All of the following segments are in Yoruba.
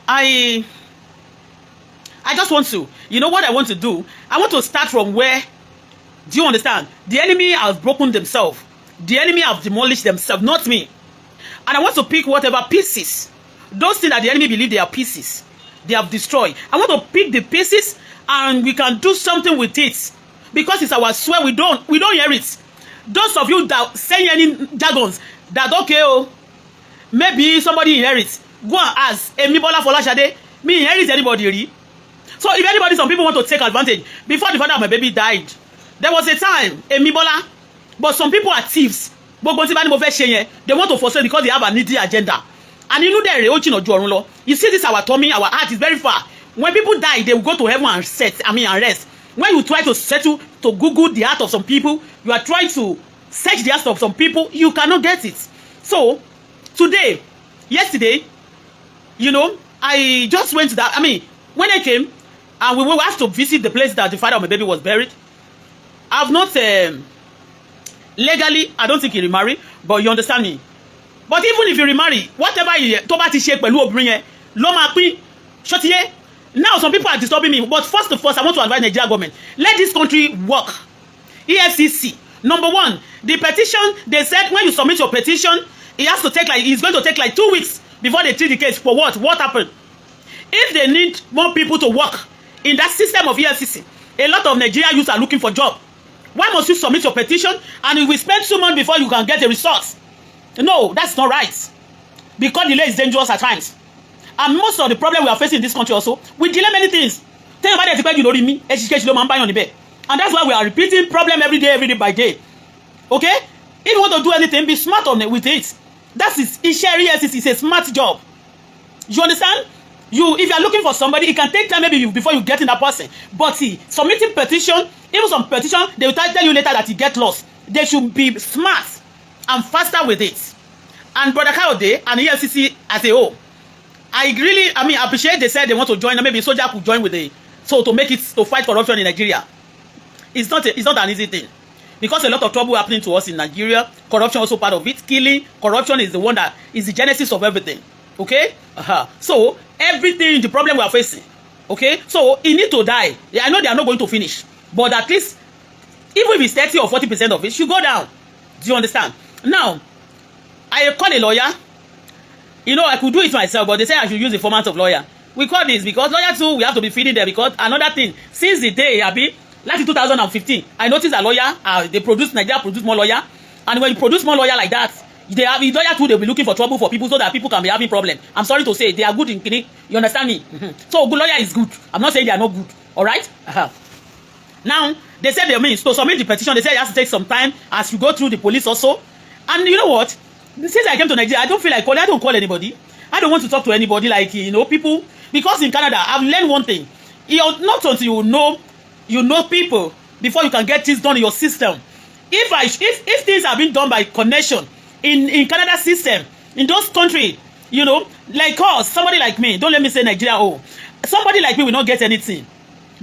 I just want to, you know what I want to do? I want to start from where, do you understand? The enemy has broken themselves. The enemy have demolished themselves, not me. And I want to pick whatever pieces, those things that the enemy believe they are pieces, they have destroyed. I want to pick the pieces and we can do something with it. Because it's our swear, we don't hear it. Those of you that say any jargons, that okay, oh, maybe somebody inherits, go and ask, Emi Bola Folashade, me inherit anybody really? So if anybody, some people want to take advantage. Before the father of my baby died, there was a time, Emi Bola, but some people are thieves. They want to forsake because they have a needy agenda. And you know they're you see this, our tummy, our heart is very far. When people die, they will go to heaven and rest. When you try to settle, to Google the heart of some people, you are trying to search the heart of some people, you cannot get it. So, yesterday, you know, I just went to that. I mean, when I came, and we have to visit the place that the father of my baby was buried. I've not, legally, I don't think he remarried, but you understand me. But even if you remarry, whatever you now some people are disturbing me. But first of all, I want to advise Nigerian government. Let this country work. EFCC. Number one, the petition, they said when you submit your petition, it's going to take like 2 weeks before they treat the case. For what? What happened? If they need more people to work in that system of EFCC, a lot of Nigerian youths are looking for job. Why must you submit your petition and you will spend 2 months before you can get a result? No, that's not right. Because delay is dangerous at times. And most of the problem we are facing in this country also, we delay many things. Tell about it, and that's why we are repeating problem every day by day. Okay? If you want to do anything, be smart on it with it. That is it's a smart job. You understand? If you are looking for somebody, it can take time maybe before you get in that person. But see, submitting petition, even some petition, they will tell you later that you get lost. They should be smart and faster with it. And Brother Kayode and EFCC as a whole, I appreciate they said they want to join, maybe soldier could join with to make it, to fight corruption in Nigeria. It's not an easy thing. Because a lot of trouble happening to us in Nigeria, corruption also part of it. Killing, corruption is the one that is the genesis of everything. Okay? So, everything, the problem we are facing. Okay? So, it need to die. I know they are not going to finish. But at least, even if it's 30 or 40% of it, should go down. Do you understand? Now, I call a lawyer. You know, I could do it myself, but they say I should use the format of lawyer. We call this because lawyer too, we have to be feeding them. Because another thing, since the day like in 2015, I noticed that lawyer, Nigeria produce more lawyer. And when you produce more lawyer like that, lawyer too, they'll be looking for trouble for people so that people can be having problem. I'm sorry to say, they are good in clinic. You understand me? So, good lawyer is good. I'm not saying they are not good. All right? Now, they said to submit the petition, they said it has to take some time as you go through the police also. And you know what? Since I came to Nigeria, I don't feel like calling. I don't call anybody. I don't want to talk to anybody like, people. Because in Canada, I've learned one thing. Not until you know people before you can get things done in your system. If things are being done by connection in Canada system, in those countries, like us, somebody like me, don't let me say Nigeria, somebody like me will not get anything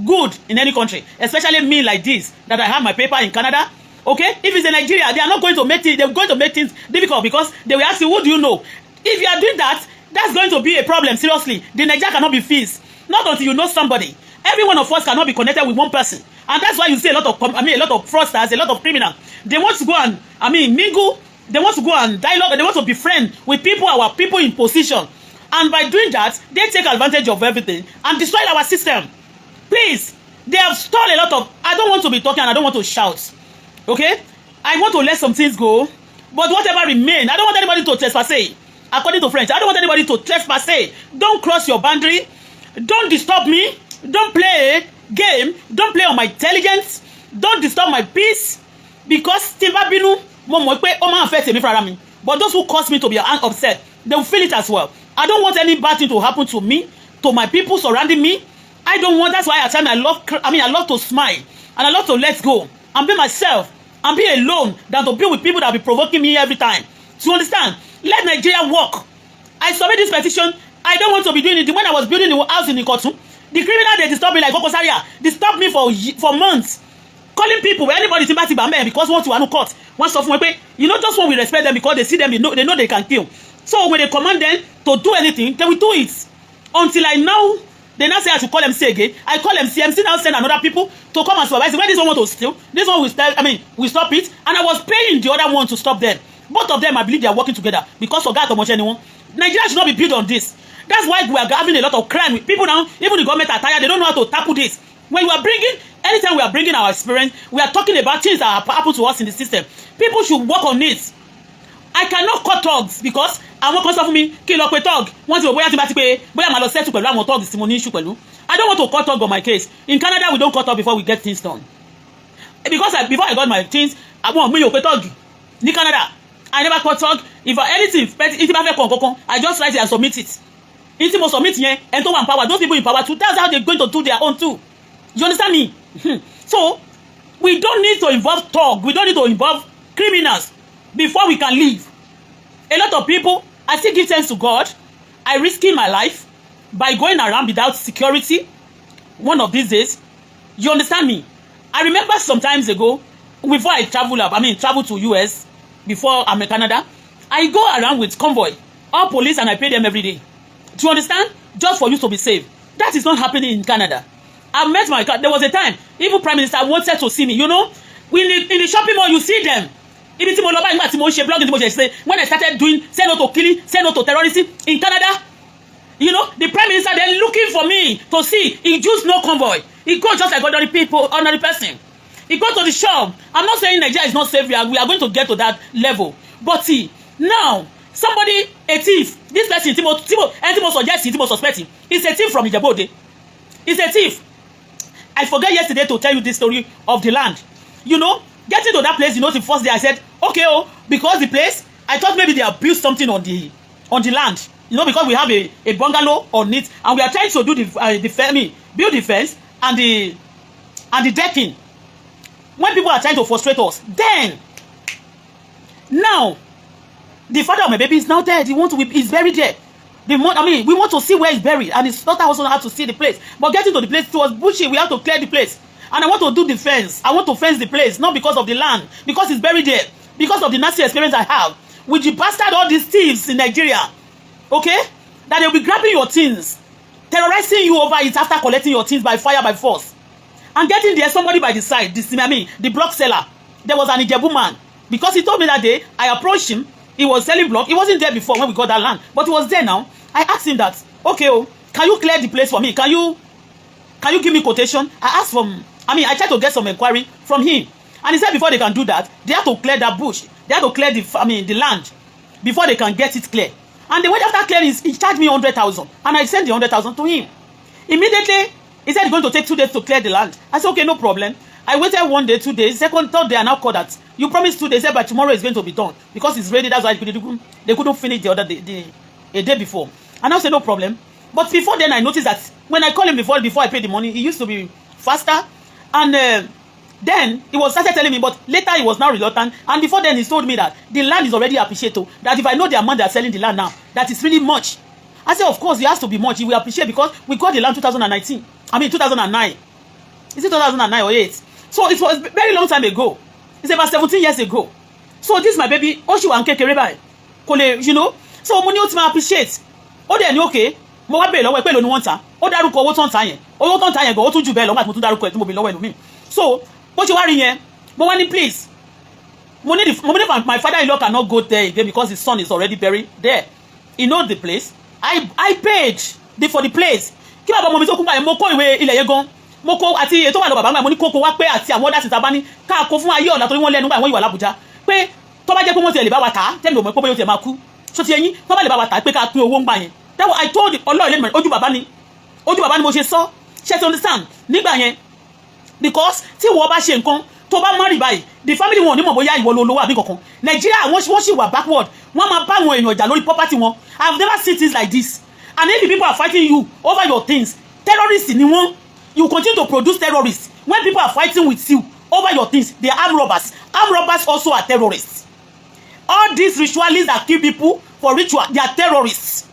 good in any country, especially me like this, that I have my paper in Canada. Okay, if it's in Nigeria, they are not going to make things. They're going to make things difficult because they will ask you, who do you know? If you are doing that, that's going to be a problem. Seriously, the Nigeria cannot be fixed. Not until you know somebody. Every one of us cannot be connected with one person, and that's why you see a lot of fraudsters, a lot of criminals. They want to go and mingle. They want to go and dialogue. They want to be friends with people, our people in position, and by doing that, they take advantage of everything and destroy our system. Please, they have stolen a lot of. I don't want to be talking and I don't want to shout. Okay, I want to let some things go, but whatever remain, I don't want anybody to trespass. According to French, I don't want anybody to trespass. Don't cross your boundary. Don't disturb me. Don't play game. Don't play on my intelligence. Don't disturb my peace. Because but those who cause me to be upset, they will feel it as well. I don't want any bad thing to happen to me, to my people surrounding me. I don't want. That's why at times I love to smile and I love to let go and be myself and be alone than to be with people that be provoking me every time. Do you understand? Let Nigeria work. I submit this petition. I don't want to be doing it. When I was building the house in Ikotu, the criminal, they disturbed me like Okosaria. They stopped me for months. Calling people, anybody because once you are no court, once of just when we respect them because they see them, they know they can kill. So when they command them to do anything, they will do it. Until I know, they now say I should call MC again. I call MC. MC now send another people to come and supervise. When this one want to steal, this one will start, we stop it. And I was paying the other one to stop them. Both of them, I believe they are working together because of that anyone. Nigeria should not be built on this. That's why we are having a lot of crime with people now. Even the government are tired. They don't know how to tackle this. When we are bringing, anytime we are bringing our experience, we are talking about things that happen to us in the system. People should work on it. I cannot cut thugs because àwọn kan sọ fún mi kí n lọ pe thug wọ́n ti wò bóyá tí bá ti pé bóyá màá lọ settle pẹ̀lú àwọn thugs tí mo ní issue pẹ̀lú. I don't want to cut thug on my case. In Canada we don't cut thug before we get things done. Because before I got my things, àwọn mi ò pe thug ní Canada. I never cut thug. If anything, if I fẹ́ kọ̀ọ̀kan, I just write it and submit it. If mo submit yẹn, and to empower those people in power too, that's how they're going to do their own too. You understand me? So we don't need to involve thug. We don't need to involve criminals before we can live. A lot of people, I still give thanks to God. I risking my life by going around without security. One of these days, you understand me? I remember some times ago, before I travel to US, before I'm in Canada, I go around with convoy, all police, and I pay them every day. Do you understand? Just for you to be safe. That is not happening in Canada. I met there was a time, even Prime Minister wanted to see me. You know, in the shopping mall, you see them. When I started doing say no to killing, say no to terrorism in Canada, you know, the Prime Minister they're looking for me to see. He just no convoy. He goes just like ordinary people, ordinary person. He goes to the shop. I'm not saying Nigeria is not safe. We are going to get to that level. But see, now somebody, a thief, this person, Timo suggests, Timo suspecting, is a thief from Ijebu. He's a thief. I forgot yesterday to tell you this story of the land. You know, getting to that place, you know, the first day I said, okay, because the place, I thought maybe they have built something on the land. You know, because we have a bungalow on it, and we are trying to do build the fence and the decking. When people are trying to frustrate us, then now the father of my baby is now dead. He's buried there. We want to see where he's buried, and his daughter also had to see the place. But getting to the place, it was bushy. We have to clear the place. And I want to do the fence. I want to fence the place, not because of the land, because it's buried there, because of the nasty experience I have with the bastard, all these thieves in Nigeria. Okay? That they'll be grabbing your things, terrorizing you over it after collecting your things by fire, by force. And getting there, somebody by the side, the block seller, there was an Ijebu man. Because he told me that day, I approached him, he was selling block. He wasn't there before when we got that land, but he was there now. I asked him that, okay, can you clear the place for me? Can you give me quotation? I tried to get some inquiry from him. And he said before they can do that, they have to clear that bush. They have to clear the land before they can get it clear. And the way after clearing, he charged me 100,000. And I sent the 100,000 to him. Immediately, he said it's going to take 2 days to clear the land. I said, okay, no problem. I waited 1 day, 2 days. Second, third day, I now called that. You promised 2 days, but tomorrow it's going to be done. Because it's ready, that's why they couldn't finish the other day, a day before. And I said, no problem. But before then, I noticed that when I called him before I paid the money, he used to be faster. And then he was started telling me, but later he was now reluctant. And before then, he told me that the land is already appreciated. That if I know the amount they are selling the land now, that is really much. I said, of course, it has to be much. He will appreciate because we got the land 2009. Is it 2009 or 8? So it was very long time ago. It's about 17 years ago. So this is my baby. Oh, she want kekere by. You know. So money ultimate appreciate. Oh, then okay. Mo wá bẹ̀ lọ́wọ́ ẹ pé ló ní wọ́n ta. Ó dárúkọ owó tó ń ta yẹn. Owó tó ń ta yẹn gan ó tún jù bẹ́ẹ̀ lọ nígbà tí mo tún dárúkọ ẹ̀ tí mo bẹ̀ lọ́wọ́ ẹlòmíì. So bó ṣe wá rí yẹn, mo wá ní please. Mo ní my father-in-law cannot go there again because his son is already buried there. He knows the place. I paid for the place. Kí bàbá ọmọ mi tó kún báyìí mo kó ìwé ilẹ̀ yẹn gan. Mo kó àti ètò wà lọ bàbá mi mo ní kókó wá pé àti àwọn ọ̀dà síta bá ní ká kó fún ayé ọ̀la torí wọ́n lẹ́nu báyìí wọ́n ìwà l'Abuja pé tó bá jẹ́ pé wọ́n ti lè bá wa tà tẹ́mi ò mọ̀ pé bóyá ó ti máa kú so ti ẹyin tó bá lè bá wa tà pé ká pín owó ń gbà yẹn that was I told Ọlọ́run lẹ́nu ojú bàbá ni mo ṣe sọ ṣe ti understand nígbà yẹn because tí wọ́n bá ṣe nǹkan tó bá marry báyìí the family wọn ò ní mọ̀ bóyá ìwọ ló lówó àbí kankan Nigeria wọ́n sì wà backward wọ́n máa bá àwọn èèyàn jà lórí property wọn I have never seen things like this and if the people are fighting you over your things terrorists ni wọ́n. You continue to produce terrorists. When people are fighting with you over your things, they are armed robbers. Armed robbers also are terrorists. All these ritualists that kill people for ritual, they are terrorists.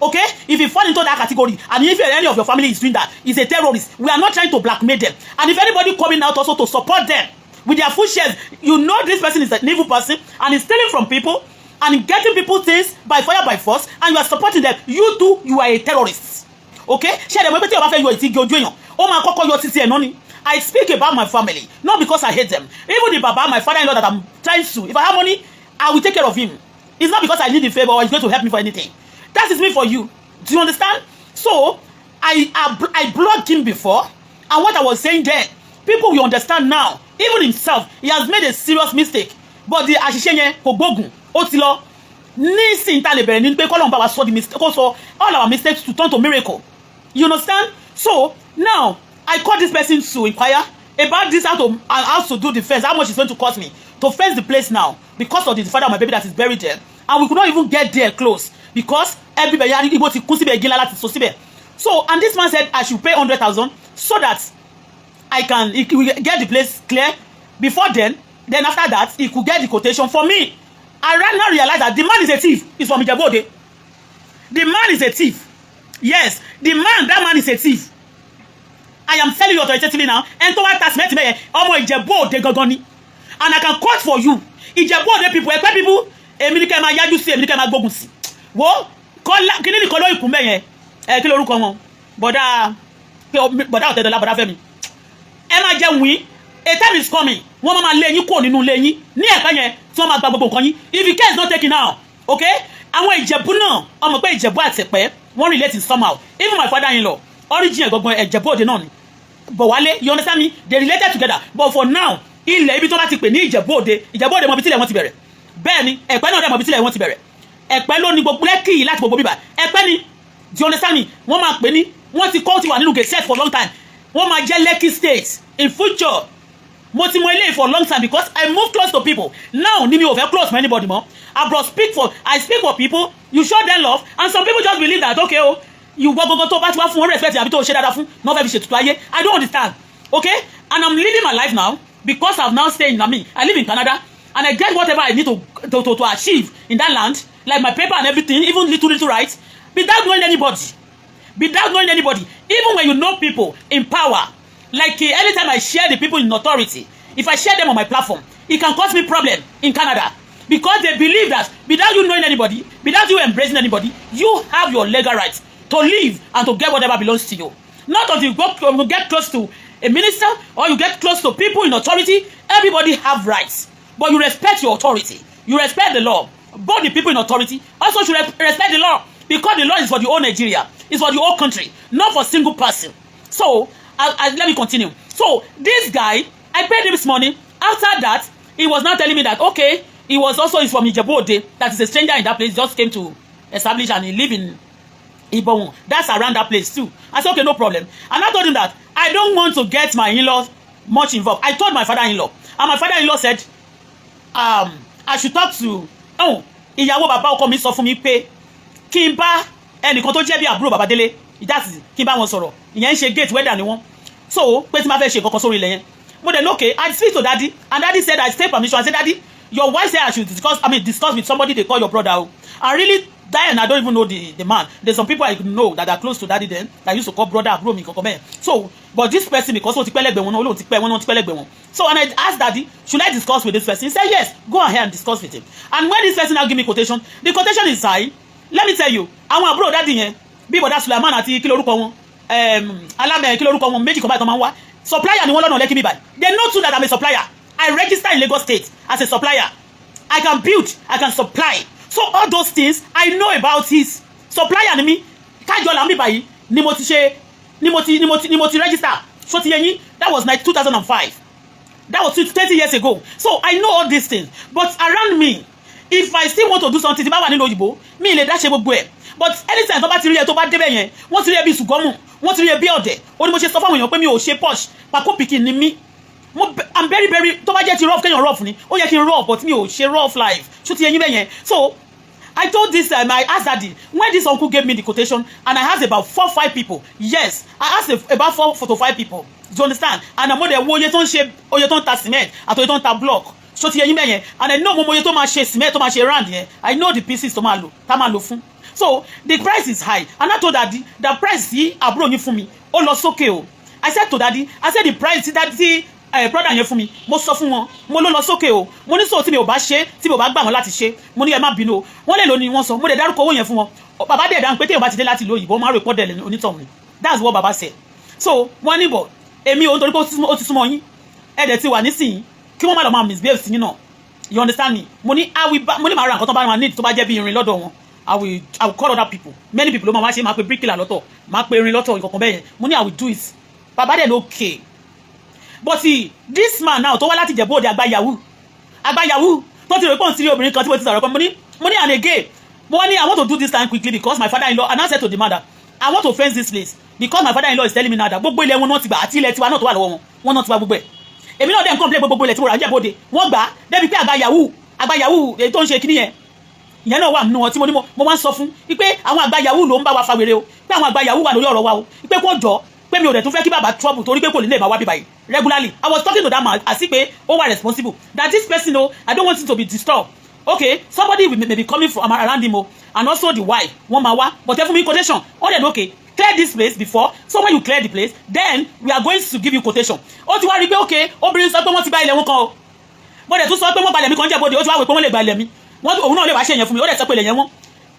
Okay? If you fall into that category, and if any of your family is doing that, is a terrorist. We are not trying to blackmail them. And if anybody coming out also to support them with their full shares, you know this person is an evil person and is stealing from people and getting people things by fire by force, and you are supporting them. You too, you are a terrorist. okay ṣé ẹ̀dẹ̀ mọ̀ pé tí o bá fẹ́ yọ ìtìgé ojú èèyàn ó máa kọ́kọ́ yọ títí ẹ̀ náà ni. I speak about my family not because I hate them. Even the baba, my father-in-law that I'm trying to, if I have money, I will take care of him. It's not because I need the favor or he's going to help me for anything. That is me for you. Do you understand? So I blocked him before, and what I was saying then, people will understand now. Even himself, he has made a serious mistake. But the àṣìṣe yẹn kò gbógun, ó ti lọ. Nísìnyí tá lè bẹ̀rẹ̀ ní pé kọ́lọ́run bá wa sọ the mistake, kó sọ all our mistakes to turn to miracle. You understand? So now I call this person to inquire about this, how to do the fence, how much it's going to cost me to fence the place now because of the father of my baby that is buried there, and we could not even get there close because everybody had to ti kú síbẹ̀ gíla láti so síbẹ̀. So and this man said I should pay 100,000 so that I can get the place clear before then after that he could get the quotation for me. I right now realize that the man is a thief. He's from Ijebu-Ode. The man is a thief. Yes, that man is a thief. I am telling you authoritatively now. And to what cement me, omo Ijebu-Ode gangan ni. And I can quote for you. Ijebu-Ode people, Ekpe people, èmi ni kẹ́ máa yájú sí, èmi ni kẹ́ máa gbógun sí. Wo, kíni ni kolo ikun be yẹn. Kí lorúkọ wọn. Boda Otedola, boda Fẹ́mi. Ẹ máa jẹ win. A time is coming. Wọ́n máa lé yín kúrò nínú ilé yín. Ní Ẹ̀pẹ́ yẹn, tí wọ́n máa gba gbogbo nǹkan yín. If the case is not taken now, okay? Àwọn Ìjẹ̀bú náà, ọmọ pé Ìjẹ̀bú àti Ẹ̀pẹ́, wọ́n relate somehow. Even my father-in-law, origin gangan Ìjẹ̀bú-Òde náà ni. But wale, you understand me? They related together. But for now, ilẹ̀ ibi tó bá ti pè ní Ìjẹ̀bú-Òde, Ìjẹ̀bú-Òde mọ bí tílẹ̀ wọ́n ti bẹ̀rẹ̀. Bẹ́ẹ̀ ni, Ẹ̀pẹ́ náà dẹ̀ mọ bí tílẹ̀ wọ́n ti bẹ̀rẹ̀. Ẹ̀pẹ́ ló ní gbogbo Lẹ́kì láti gbogbo bíbà. Ẹ̀pẹ́ ni, do you understand me? Wọ́n máa pè ní, wọ́n ti kọ́ ti wà nínú gazette for long time. Wọ́n máa jẹ́ Lekki state in future. Mo ti mọ ilé for long time because I move close to people. Now, ni mi ò fẹ́ close to anybody more. I speak for people, you show them love, and some people just believe that, okay, oh, you go to bá ti wá fún wọn respect àbí tó ṣe dáadáa fún no fẹ́ fi ṣètùtù ayé. I don't understand. Okay? And I'm living my life now because I've now stayed I live in Canada and I get whatever I need to achieve in that land, like my paper and everything, even little rights, without knowing anybody. Even when you know people in power, like anytime I share the people in authority, if I share them on my platform, it can cause me problem in Canada because they believe that without you knowing anybody, without you embracing anybody, you have your legal rights to live and to get whatever belongs to you. Not until you get close to a minister or you get close to people in authority. Everybody have rights, but you respect your authority. You respect the law. Both the people in authority also should respect the law because the law is for the whole Nigeria. It's for the whole country, not for single person. So, let me continue. So, this guy, I paid him this money. After that, he was now telling me that, okay, he's from Ijebu-Ode, that is a stranger in that place, just came to establish and he live in Ibon. That's around that place too. I said, okay, no problem. And I told him that I don't want to get my in-laws much involved. I told my father-in-law. And my father-in-law said, I should talk to, ìyàwó bàbá ọkọ mi sọ fún mi pé kí n bá ẹnìkan tó jẹ́ bí àbúrò bàbá Délé, ìdásí kí n bá wọn sọ̀rọ̀. Ìyẹn ń ṣe gate weather ni wọ́n. So, pé tí ma fẹ́ ṣe nǹkan kan sórí ilẹ̀ yẹn. Mo dẹ̀ okay, I speak to daddy, and daddy said I take permission. I said, daddy, your wife said I should discuss with somebody they call your brother. I really die and I don't even know the man. There's some people I know that are close to daddy then that used to call brother, bro, me, kokome. So, but this person, because so, and I asked daddy, should I discuss with this person? He said, yes, go ahead and discuss with him. And when this person now give me quotation, the quotation is high. Let me tell you, I want bro daddy yẹn, bí bọ̀dá Sulaiman àti kí lorúkọ wọn, alámẹ̀ kí lorúkọ wọn, méjì kan báyìí tó máa ń wá. Supplier ni wọ́n lọ́nà Lekki mi báyìí. They know too that I'm a supplier. I register in Lagos State as a supplier. I can build, I can supply. So all those things I know about his supplier ni mi. Kájọlá mi báyìí ni mo ti register. So ti yẹn, that was like 2005. That was 30 years ago. So I know all these things. But around me, if I still want to do something, tí bá wà nínú òyìnbó, mi lè dá ṣe gbogbo ẹ̀. But anytime tó bá ti rí ẹ tó bá débẹ̀ yẹn, wọ́n ti rí ẹ bí Ṣùgọ́mù, wọ́n ti rí ẹ bí ọ̀dẹ̀. Ó ní mo ṣe sọ fáwọn èèyàn pé mi ò ṣe posh, pàkó pikin ni mi. I'm very tó bá jẹ́ ti rough kéèyàn rough ni. Ó yẹ kí n rough, but mi ò ṣe rough life. Ṣó ti yẹn bẹ́ẹ̀ yẹn. So I told this I asked daddy when this uncle gave me the quotation, and I asked about 4-5 people. Yes, I asked about 4 to 5 people. Do you understand? And I'm more oye tó ń ṣe oye tó ń ta cement àti oye tó ń ta block. So ti yẹn yẹn, and I know mo oye tó máa ṣe cement tó máa ṣe round yẹn. I know the pieces tó máa lò, tá máa lò fún. So the price is high, and I told daddy the price yìí àbúrò yín fún mi ó lọ sókè o. I said to daddy, I said the price that brother yẹn fún mi, mo sọ fún wọn, mo ló lọ sókè o. Mo ní so tí mi ò bá ṣe, tí mi ò bá gbà wọ́n láti ṣe, mo ní ẹ má bínú o. Wọ́n lè lò ní wọ́n sọ, mo dẹ̀ dárúkọ owó yẹn fún wọn. bàbá dẹ̀ dáhùn pé téèyàn bá ti dé láti ìlú òyìnbó máa ń report dẹ̀ onítọ̀hún ni that's what bàbá said. So wọ́n ní bọ̀ èmi ò nítorí pé ó ti súnmọ́ yín ẹ̀dẹ̀ ti wà nísìnyí kí wọ́n má lọ máa misbehave sí yín náà you understand me mo ní màá ra nǹkan tó bá máa need tó bá jẹ́ bí irin lọ́dọ̀ wọn I will call other people many people ló máa ṣe máa pe bricklayer lọ́tọ̀ máa pe irin lọ́tọ̀ nǹkan kan bẹ́ẹ̀ yẹn mo ní I will do it bàbá dẹ̀ ló okay but this man now tó wá láti Ìjẹ̀bú Òde àgbà yahoo tó ti rò pé òun ti rí obìnrin kan tí mo ti sọ̀rọ̀ kan mo ní and again mo ní I want to do this time quickly because my father-in-law and I said to the mother I want to fence this place because my father-in-law is telling me now that gbogbo ilẹ̀ wọn náà ti gbà àti ilẹ̀ tiwa náà tó wà lọ́wọ́ wọn náà ti wà gbogbo ẹ̀ èmi náà dẹ̀ ń complain gbogbo ilẹ̀ tí mo rà ń Ìjẹ̀bú Òde wọ́n gbà á débi pé àgbà yahoo èyí tó ń ṣe kíní yẹn ìyẹn náà wà nínú wọn tí mo ní mo máa ń sọ fún wípé àwọn àgbà yahoo ló ń bá wa fa wèrè o pé àwọn àgbà yahoo wà lórí ọ̀rọ̀ wa o wípé kó jọ pé mi ò dẹ̀ tún fẹ́ kí bàbá trouble torí pé kò ní lè máa wá bí báyìí regularly I was talking to that man as if pé ó wà responsible that this person o I don't want him to be disturbed okay somebody may be coming from around him o and also the wife wọ́n máa wá but ẹ fún mi quotation ó dẹ̀ okay clear this place before so when you clear the place then we are going to give you quotation ó ti wá rí pé okay obìnrin sọ pé wọ́n ti gba ilẹ̀ wọn kan o mo dẹ̀ tún sọ pé wọ́n gbalẹ̀ mi kan Ìjẹ̀bú Òde ó ti wá wí pé wọ́n lè gba ilẹ̀ mi òun náà lè wá ṣe yẹn fún mi ó dẹ̀ sọ pé ilẹ̀ yẹn wọ́n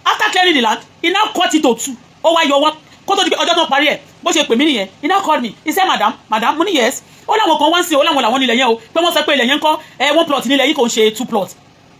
after clearing the land he now cut it to two ó wá yọ wọ́n kó tó di pé ọjọ́ tó parí ẹ̀ bó ṣe pè mí nìyẹn he now called me he said madam mo ní yes ó láwọn kan wá ń sìn ó láwọn làwọn nílẹ̀ yẹn o pé wọ́n sọ pé ilẹ̀ yẹn kọ́ one plot nílẹ̀ yìí kò ń ṣe two plot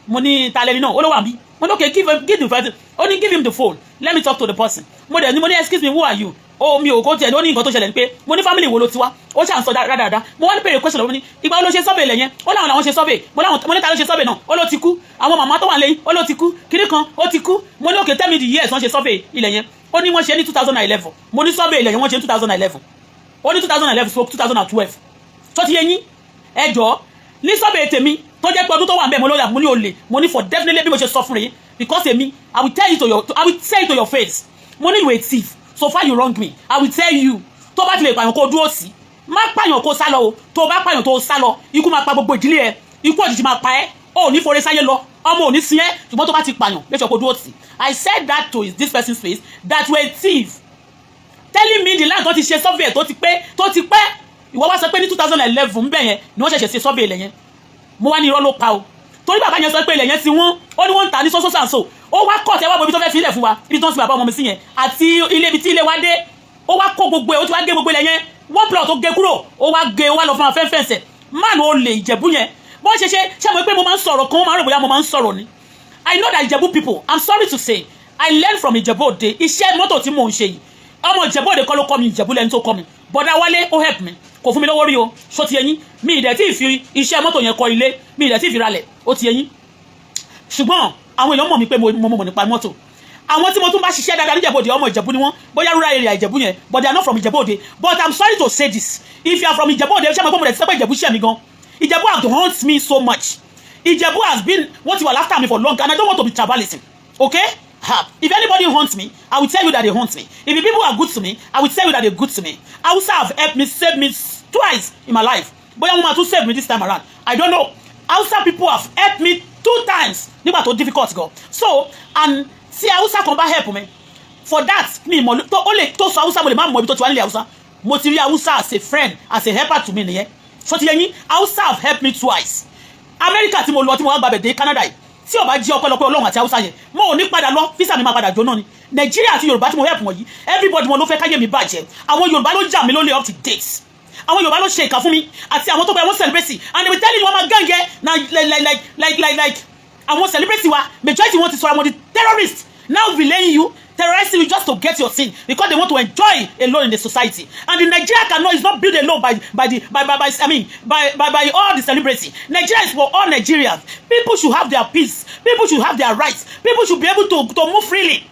mo ní ta lẹni náà ó ló wà bí mo ní okay give the person ó ní give him the phone let me talk to the person mo ní excuse me who are you ó mi ò kó tiẹ̀ ó ní nǹkan tó ṣẹlẹ̀ ni pé mo ní family wo ló ti wá ó ṣà ń sọ dáadáa mo wá ní bèrè question lọ́wọ́ ní ìgbà wo ló ṣe survey ilẹ̀ yẹn ó láwọn làwọn ṣe survey mo ní ta ló ṣe survey náà ó ló ti kú àwọn màmá tó wà lẹ́yìn ó ló ti kú kiri kan ó ti kú mo ní okay tell me the years wọ́n ṣe survey ilẹ̀ yẹn ó ní wọ́n ṣe ní 2011 mo ní survey ilẹ̀ yẹn wọ́n ṣe ní 2011 ó ní 2011 so 2012 tó ti yẹ yín ẹ jọ̀ọ́ ní survey tèmi tó jẹ́ pé ọdún tó wà ń bẹ̀ mo lóyà mo ní olè mo ní for definitely bí mo ṣe sọ fún rẹ̀ because èmi I will say it to your face mo ní you a thief so far you wrong me I will tell you tó bá ti lè pààyàn kó dúró sí má pààyàn kó sá lọ o tó bá pààyàn tó sá lọ ikú máa pa gbogbo ìdílé ẹ ikú òjijì máa pa ẹ́ ó ní forí sáyé lọ ọmọ ò ní sin ẹ́ ṣùgbọ́n tó bá ti pààyàn lẹ́sọ̀ kó dúró sí I said that to this person's face that you a thief telling me the land tó ti ṣe survey tó ti pẹ́ ìwọ wá sọ pé ní 2011 ń bẹ̀ yẹn ni wọ́n ṣẹ̀ṣẹ̀ ṣe survey ilẹ̀ yẹn mo wá ní irọ́ ló pa o torí bàbá yẹn sọ pé ilẹ̀ yẹn ti wọ́n ó ní wọ́n ń ta ní sọ́sọ́ sàǹsò ó wá kọ̀ tẹ́wọ́ ibi tó fẹ́ fi ilẹ̀ fún wa ibi tó ń fi bàbá ọmọ mi sí yẹn àti ilé ibi tí ilé wa dé ó wá kó gbogbo ẹ̀ ó ti wá gé gbogbo ilẹ̀ yẹn one plot ó gé kúrò ó wá gé ó wá lọ fún afẹ́fẹ́sẹ̀ máàlù ó lè Ìjẹ̀bú yẹn bó ṣe mo pé mo máa ń sọ̀rọ̀ kan ó máa ń rò bóyá mo máa ń sọ̀rọ̀ ni I know that Ìjẹ̀bú people I'm sorry to say I learned from Ìjẹ̀bú Òde iṣẹ́ mọ́tò tí mò ń ṣe yìí ọmọ Ìjẹ̀bú Òde kọ́ ló kọ́ mi Ìjẹ̀bú lẹ́ni tó kọ́ mi bọ̀dá Wálé ó help mi kò fún mi lówó rí o ṣó ti yẹyìn mi ìdẹ̀ tí ì fi iṣẹ́ mọ́tò yẹn kọ́ ilé mi ìdẹ̀ tí ì fi ralẹ̀ ó ti yẹyìn ṣùgbọ́n àwọn èèyàn mọ̀ mí pé mo mọ̀ nípa mọ́tò àwọn tí mo tún bá ṣiṣẹ́ dáadáa ní Ìjẹ̀bú Òde ọmọ Ìjẹ̀bú ni wọ́n bóyá rural area Ìjẹ̀bú yẹn but they are not from Ìjẹ̀bú Òde but I'm sorry to say this if you are from Ìjẹ̀bú Òde ṣé mo gbọ́ mo rẹ̀ ti sẹ́pẹ́ Ìjẹ̀bú ṣẹ́ mi gan Ìjẹ̀bú has haunted me so much Ìjẹ̀bú has been what you are after me for long and I don't want to be tribalism okay if anybody haunts me I will tell you that they haunt me if the people are good to me I will tell you that they are good to me Hausa have helped me save me twice in my life bóyá wọ́n máa tún save me this time around I don't know Hausa people have helped me 2 times nígbà tó difficult gan so and tí Hausa kan bá help me for that mi mọ̀ tó ó lè tó sọ Hausa mo lè má mọ̀ ibi tó ti wá nílẹ̀ Hausa mo ti rí Hausa as a friend as a helper to me nìyẹn so ti yẹ yín Hausa have helped me twice America tí mo lọ tí mo wá gbàbẹ̀ dé Canada yìí tí ó bá jí ọpẹ́lọpẹ́ Ọlọ́run àti Hausa yẹn mo ò ní padà lọ visa mi máa padà jóná ni Nàìjíríà àti Yorùbá tí mo help wọ̀nyí everybody mo ló fẹ́ káyé mi bàjẹ́ àwọn Yorùbá ló jà mí lólè up to date àwọn Yorùbá ló ṣe ìkà fún mi àti àwọn tó pẹ́ wọ́n celebrate and they be telling you wọ́n máa gánge na like àwọn celebrate wa majority wọn ti sọ àwọn the terrorists now relaying you terrorizing you just to get your thing because they want to enjoy alone in the society and the Nigeria cannot is not built alone by all the celebrity. Nigeria is for all Nigerians. People should have their peace. People should have their rights. People should be able to move freely.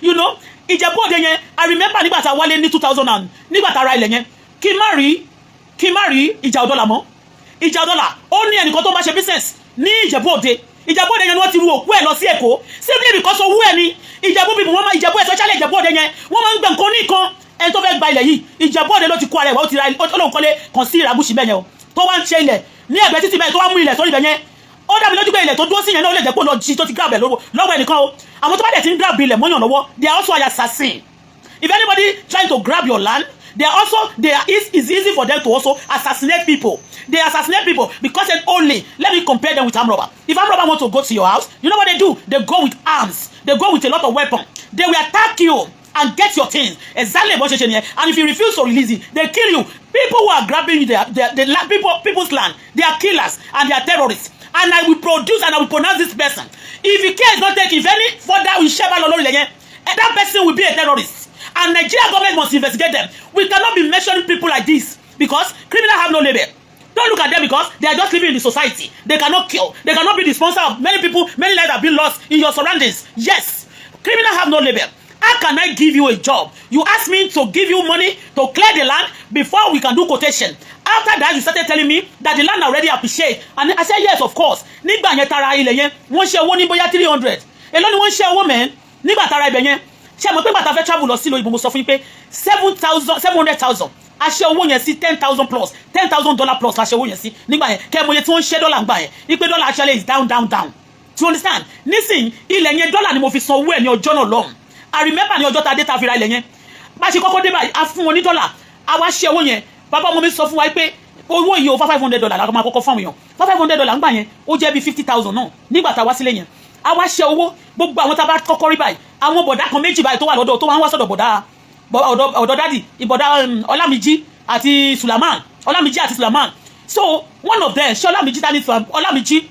You know, Ìjẹ̀bú Òde yẹn I remember nígbà tá a wálé ní 2000 and nígbà tá a ra ilẹ̀ yẹn kí n má rí ìjà ọ̀dọ́là mọ́ ìjà ọ̀dọ́là ó ní ẹnìkan tó máa ṣe business ní Ìjẹ̀bú Òde Ìjẹ̀bú Òde yẹn ni wọ́n ti ru òkú ẹ̀ lọ sí Èkó simply because owó ẹ̀ ni Ìjẹ̀bú bíbí wọ́n máa Ìjẹ̀bú especially Ìjẹ̀bú Òde yẹn wọ́n máa ń gbẹ̀ nǹkan nìkan ẹni tó fẹ́ gba ilẹ̀ yìí Ìjẹ̀bú Òde ló ti kó ara ẹ̀ wá ó ti ra olóhùn kọ́lé kan sí ìràbùsì bẹ́ẹ̀ yẹn o tó wá ń ṣe ilẹ̀ ní ẹ̀gbẹ́ títí bẹ́ẹ̀ tó wá mú ilẹ̀ sórí ibẹ̀ yẹn ó dàbí lójú pé ilẹ̀ tó dúró sí yẹn náà ó lè jẹ́ pé ó lọ jí tó ti grab ẹ̀ lọ́wọ́ ẹnìkan o àwọn tó bá dẹ̀ ti ń grab ilẹ̀ mọ́yàn lọ́wọ́ they are also assassin if anybody trying to grab your land They are also, it's easy for them to also assassinate people. They assassinate people because then only, let me compare them with armed robber. If armed robber want to go to your house, you know what they do? They go with arms. They go with a lot of weapons. They will attack you and get your things. Exactly what you're saying here. And if you refuse to release it, they kill you. People who are grabbing people's land, they are killers and they are terrorists. And I will produce and I will pronounce this person. If you care is not taken, if any further we share again, that person will be a terrorist. And Nigerian government must investigate them. We cannot be mentioning people like this because criminals have no label. Don't look at them because they are just living in the society. They cannot kill. They cannot be the sponsor of many people. Many lives have been lost in your surroundings. Yes, criminals have no label. How can I give you a job? You ask me to give you money to clear the land before we can do quotation. After that, you started telling me that the land already appreciate. And I said, yes, of course. Nígbà yẹn tara ilẹ̀ yẹn, wọ́n ṣe owó ní bóyá 300. Èló ni wọ́n ṣe owó men. Nígbà tara ibẹ̀ yẹn. Ṣé mo pé bàtà fẹ́ travel lọ sí lóyìnbó mo sọ fún yín pé 700,000. A ṣe owó yẹn sí 10,000 plus, $10,000 plus la ṣe owó yẹn sí. Nígbà yẹn kẹ́ mo yẹ tí wọ́n ṣe dọ́là ńgbà yẹn. Ipe dọ́là actually is down. Do you understand? Nísìnyí ilẹ̀ yẹn dọ́là ni mo fi san owó ẹ̀ ní ọjọ́ náà lọ́hùn. I remember ní ọjọ́ tá dé tá fi ra ilẹ̀ yẹn. Bá ṣe kọ́kọ́ dé báyìí, a fún wọn ní dọ́là. A wá ṣe owó yẹn. Bàbá ọmọ mi sọ fún wa pé owó yìí over $500 la máa kọ́kọ́ fún èèyàn. $500 ńgbà yẹn ó jẹ́ bí 50,000 náà nígbà tá wá sílé yẹn. A wá ṣe owó gbogbo àwọn tá bá kọ́kọ́ rí báyìí. Àwọn bọ̀dá kan méjì báyìí tó wà lọ́dọ̀ tó wá ń wá sọ́dọ̀ bọ̀dá ọ̀dọ̀ dádì ìbọ̀dá Ọlámìjí àti Sulaman. Ọlámìjí àti Sulaman. So one of them ṣe Ọlámìjí tani Ọlámìjí.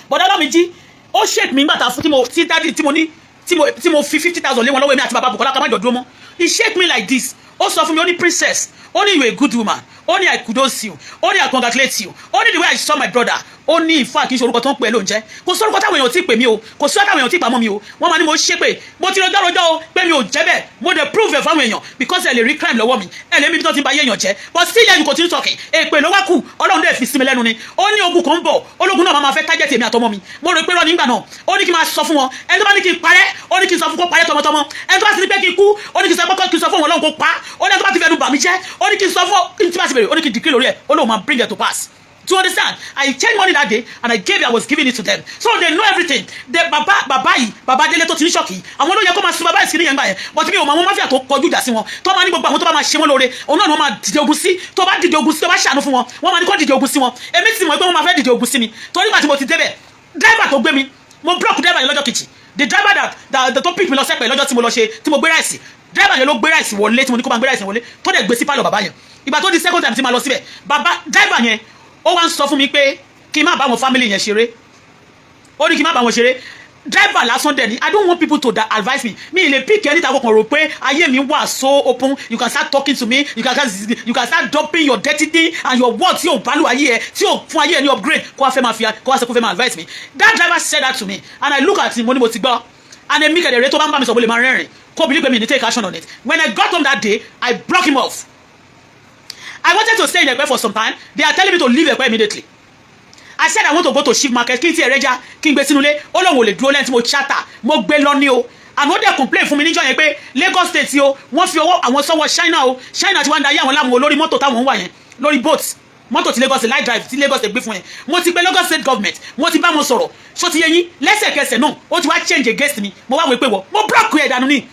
Bọ̀dá Ọlámìjí ó shake mi nígbà tá fún tí dádì tí mo ní tí mo fi 50,000 lé wọn lọ́wọ́ èmi àti bàbá Bukola ká má jọ dúró mọ́. He shake me like this. Ó sọ fún mi ó ní princess, ó ní you a good woman, ó ní I kudos you, ó ní I congratulate you, ó ní the way I saw my brother, ó ní ìfà kì í ṣe orúkọ tó ń pè é lóúnjẹ. Kò sí orúkọ táwọn èèyàn ti pè mí o, kò sí táwọn èèyàn ti pamọ́ mi o. Wọ́n máa ní mo ṣe pé mo ti rọjọ́ o pé mi ò jẹ́ bẹ́ẹ̀, mo dey prove ẹ̀ fáwọn èèyàn because ẹ lè rí crime lọ́wọ́ mi, ẹ lè mi tó ti ba ayé èèyàn jẹ́. But still yẹn you continue talking, èpè ló wá kù, Ọlọ́run dẹ̀ fi sí mi lẹ́nu ni. Ó ní ogun kan ń bọ̀, ológun náà máa fẹ́ target èmi àtọmọ mi. Mo rò pé rọ nígbà náà, ó ní kí n máa sọ fún wọn, ẹni tó bá ní kí n parẹ́, ó ní kí n sọ fún kó parẹ́ tọmọtọmọ, ẹni tó bá sì ní pé kí n kú, ó ní kí n sọ pé kí n sọ fún wọn Ọlọ́run kó pa, ó ní ẹni tó bá ti fẹ́ nu bà mí jẹ́, ó ní kí n sọ fún kí n tí bá sì bẹ̀rẹ̀, ó ní kí n decree lórí ẹ̀, ó lóun máa bring it to pass. Do you understand? I changed money that day and I gave it, I was giving it to them. So they know everything. The Baba Dele tó ti ní ṣọ́ọ̀kì. Àwọn ló yẹ kó máa sun bàbá ìsìnkú yẹn gbà yẹn. But mi ò mọ àwọn máfíà tó kọjú ìjà sí wọn. Tó máa ní gbogbo àwọn tó bá máa ṣe wọn lóore. Òun náà ni wọ́n máa dìde ogun sí. Tó bá dìde ogun sí, tó bá ṣàánú fún wọn. Wọ́n máa ní kó dìde ogun sí wọn. Èmi sì mọ̀ pé wọ́n máa fẹ́ dìde ogun sí mi. Torí ìgbà tí mo ti débẹ̀, driver tó gbé mi, mo block driver yẹn lọ́jọ́ kejì. The driver that tó pick mi lọ sẹ́pẹ̀ lọ́jọ́ tí mo lọ ṣe, tí mo gbé ráìsì. Driver yẹn ló gbé ráìsì wọlé tí mo ní kó máa gbé ráìsì wọlé. Tó dẹ̀ gbé sí pálọ̀ bàbá yẹn. Ìgbà tó di second time tí máa lọ síbẹ̀, driver yẹn ó wá ń sọ fún mi pé kí n má bá wọn family yẹn ṣeré. Ó ní kí n má bá wọn ṣeré. Driver lásán dẹ̀ ni, I don't want people to advise me. Mi lè pick any type of rò pé ayé mi wà so open, you can start talking to me, you can start dumping your dirty thing and your words tí ò value ayé ẹ, tí ò fún ayé ẹ ní upgrade, kó wá sọ kó fẹ́ máa advise me. That driver said that to me and I look at him, mo ní mo ti gbọ́. And èmi kẹ̀dẹ̀ rẹ̀ tó bá ń bá mi sọ mo lè máa rẹ́rìn. Kó believe pé mi ní take action on it. When I got home that day, I blocked him off. I wanted to stay in Ekpe for some time. They are telling me to leave Ekpe immediately. I said I want to go to Chief Market. Kí n ti ẹ̀rẹ́jà kí n gbé sínú ilé. Ó lóun ò lè dúró lẹ́yìn tí mo chatter. Mo gbé lọ ní o. And wọ́n dẹ̀ complain fún mi níjọ́ yẹn pé Lagos State o, wọ́n fi ọwọ́ àwọn sọ́wọ́ China o. China ti wá ń darí àwọn láwọn olórí mọ́tò táwọn ń wà yẹn. Lórí boat. Mọ́tò ti Lagos light drive ti Lagos State gbé fún yẹn. Mo ti gbé Lagos State government. Mo ti bá wọn sọ̀rọ̀. Ṣó ti yé yín lẹ́sẹ̀kẹsẹ̀ náà. Ó ti wá change against me. Mo wá wò pé wọ́. Mo block ẹ̀ dànù ni.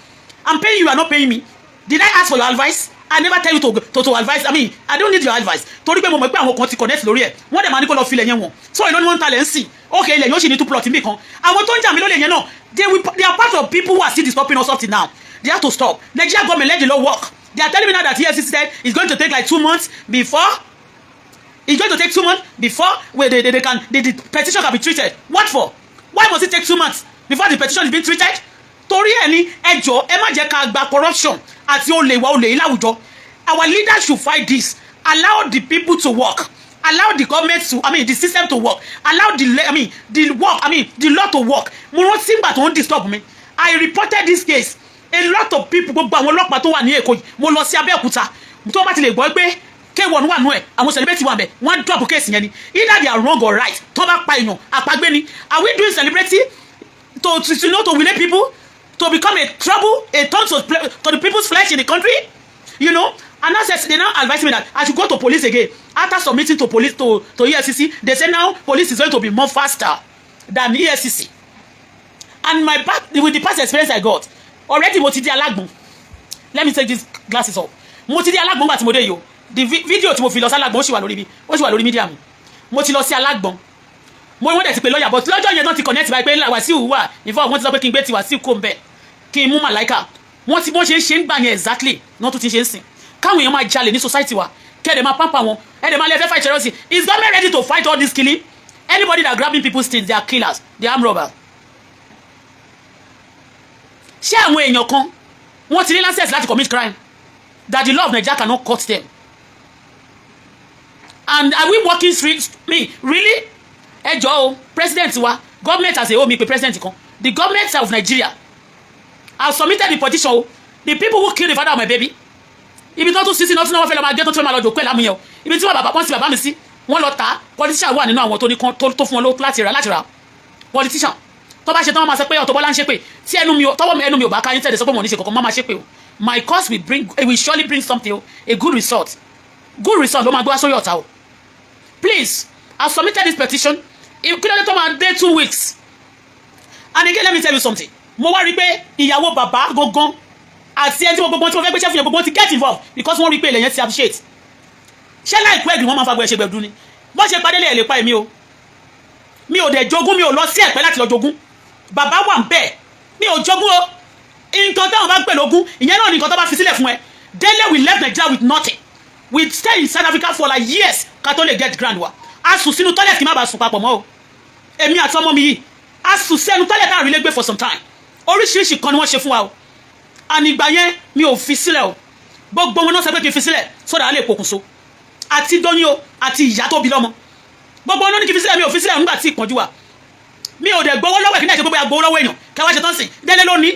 I'm paying you are not paying me. Did I ask for your advice? I never tell you to advise. I mean, I don't need your advice. Torí pé mo mọ̀ pé àwọn kan ti connect lórí ẹ̀. Wọ́n dẹ̀ máa ní kó lọ filẹ̀ yẹn wọn. So ìlú ni wọ́n ń talẹ̀ ń sìn. Okay, ilẹ̀ yóò ṣì ní 2 plot níbì kan. Àwọn tó ń jà mí lólè yẹn náà, they are part of people who are still disturbing us up till now. They have to stop. Nigeria government let the law work. They are telling me now that EFCC said it's going to take like 2 months before. It's going to take 2 months before the petition can be treated. What for? Why must it take 2 months before the petition is being treated? Torí ẹ ní ẹjọ́ ẹ má jẹ́ ká gba corruption àti olè ìwà olè yìí láwùjọ. Our leaders should fight this. Allow the people to work. Allow the government to, the system to work. Allow the law to work. Mo rántí ìgbà tó ń disturb me. I reported this case. A lot of people, gbogbo àwọn ọlọ́pàá tó wà ní Èkó yìí, mo lọ sí Abẹ́òkúta. Tó bá ti lè gbọ́ pé K1 wà nú ẹ̀, àwọn celebrity wà ńbẹ̀, wọ́n drop case yẹn ni. Either they are wrong or right. Tó bá pa èèyàn, àpagbé ni. Are we doing celebrity to relate people? To become a trouble, a thorn to the people's flesh in the country, you know. And now they now advise me that I should go to police again. After submitting to police to EFCC, they say now police is going to be more faster than EFCC. And with the past experience I got, already mo ti di alágbọ̀n. Let me take these glasses off. mo ti rí alágbọ̀n gbà tí mo dé yìí o the video tí mo fi lọ sí alágbọ̀n ó sì wà lórí mídíà mi mo ti lọ sí alágbọ̀n mo wọ́n dẹ̀ ti pè lọ́ọ̀yà but lọ́jọ́ yẹn náà ti connect báyìí pé Wàsíù wà ìfọ̀ wọ́n ti sọ pé kí n gbé ti Wàsíù kó ń bẹ̀ kí n mú Màláìkà wọ́n ti bọ́n ṣe ń gbà yẹn exactly náà tún ti ṣe ń sìn káwọn èèyàn máa jalè ní society wa kẹ́ẹ̀dẹ̀ máa pampa wọn ẹ̀dẹ̀ máa lè fẹ́ fight terrorism is government ready to fight all this killing anybody that grabbing people's things they are killers they are armed robbers. ṣé àwọn èèyàn kan wọ́n ti ní license láti commit crime that the law of Nigeria cannot cut them and are we working straight me really ẹjọ́ o president wa government as a whole mi pe president kan the government of Nigeria have submitted the petition o the people who kill the father of my baby ibi tó tún sí náà tí wọ́n fẹ́ lọ máa gé tó tún máa lọ jòkó ẹ̀ lámúyẹ o ibi tí wọ́n ti bàbá mi sí wọ́n lọ ta politician wà nínú àwọn tó ní tó fún wọn ló láti ra politician tó bá ṣe tán wọ́n máa sọ pé Auto Bola ń ṣe pé tí tọwọ́ ẹnu mi ò bá ká yín tẹ̀lé sọ pé mo ní ṣe kankan má máa ṣe pé o my cause will surely bring something o a good result ló máa gbé wá sórí ọ̀tá o please I submitted this petition kí ló dé tó máa dé 2 weeks and again let me tell you something mo wá rí pé ìyàwó bàbá gangan àti ẹni tí mo gbogbo tí mo fẹ́ gbéṣẹ́ fún yẹn gbogbo ti get involved because wọ́n rí pé ilẹ̀ yẹn ti appreciate ṣé láìpẹ́ ẹ̀gbìn wọ́n máa fagbọ́ ẹ̀ṣẹ̀ gbẹ̀dú ni bọ́n ṣe padé lè lè pa èmi o mi ò dẹ̀ jogún mi ò lọ sí ẹ̀pẹ́ láti lọ jogún bàbá wà ń bẹ̀ mi ò jogún o nǹkan táwọn bá gbè lógún ìyẹn náà ni nǹkan tó bá fi sílẹ̀ fún ẹ Dele we left Nigeria with nothing we stay in South Africa for like years ká tó lè get grand wa a sùn sínú toilet kí má bàa sùn papọ̀ mọ́ o èmi àti ọmọ mi yìí a sùn sẹ́nu toilet náà rí lé gbé for some time oríṣiríṣi kan ni wọ́n ṣe fún wa o ànígbà yẹn mi ò fi sílẹ̀ o gbogbo wọn náà sọ pé kí n fi sílẹ̀ sọ́dà á lè pokùnso àti dóyún o àti ìyá tó bí lọ́mọ gbogbo wọn náà ní kí n fi sílẹ̀ mi ò fi sílẹ̀ nígbà tí ìpọ́njú wa mi ò dẹ̀ gbowó lọ́wọ́ ẹ̀ kí náà ṣe gbogbo agbowó lọ́wọ́ èèyàn kẹwàá ṣe tán sìn Délé lónìí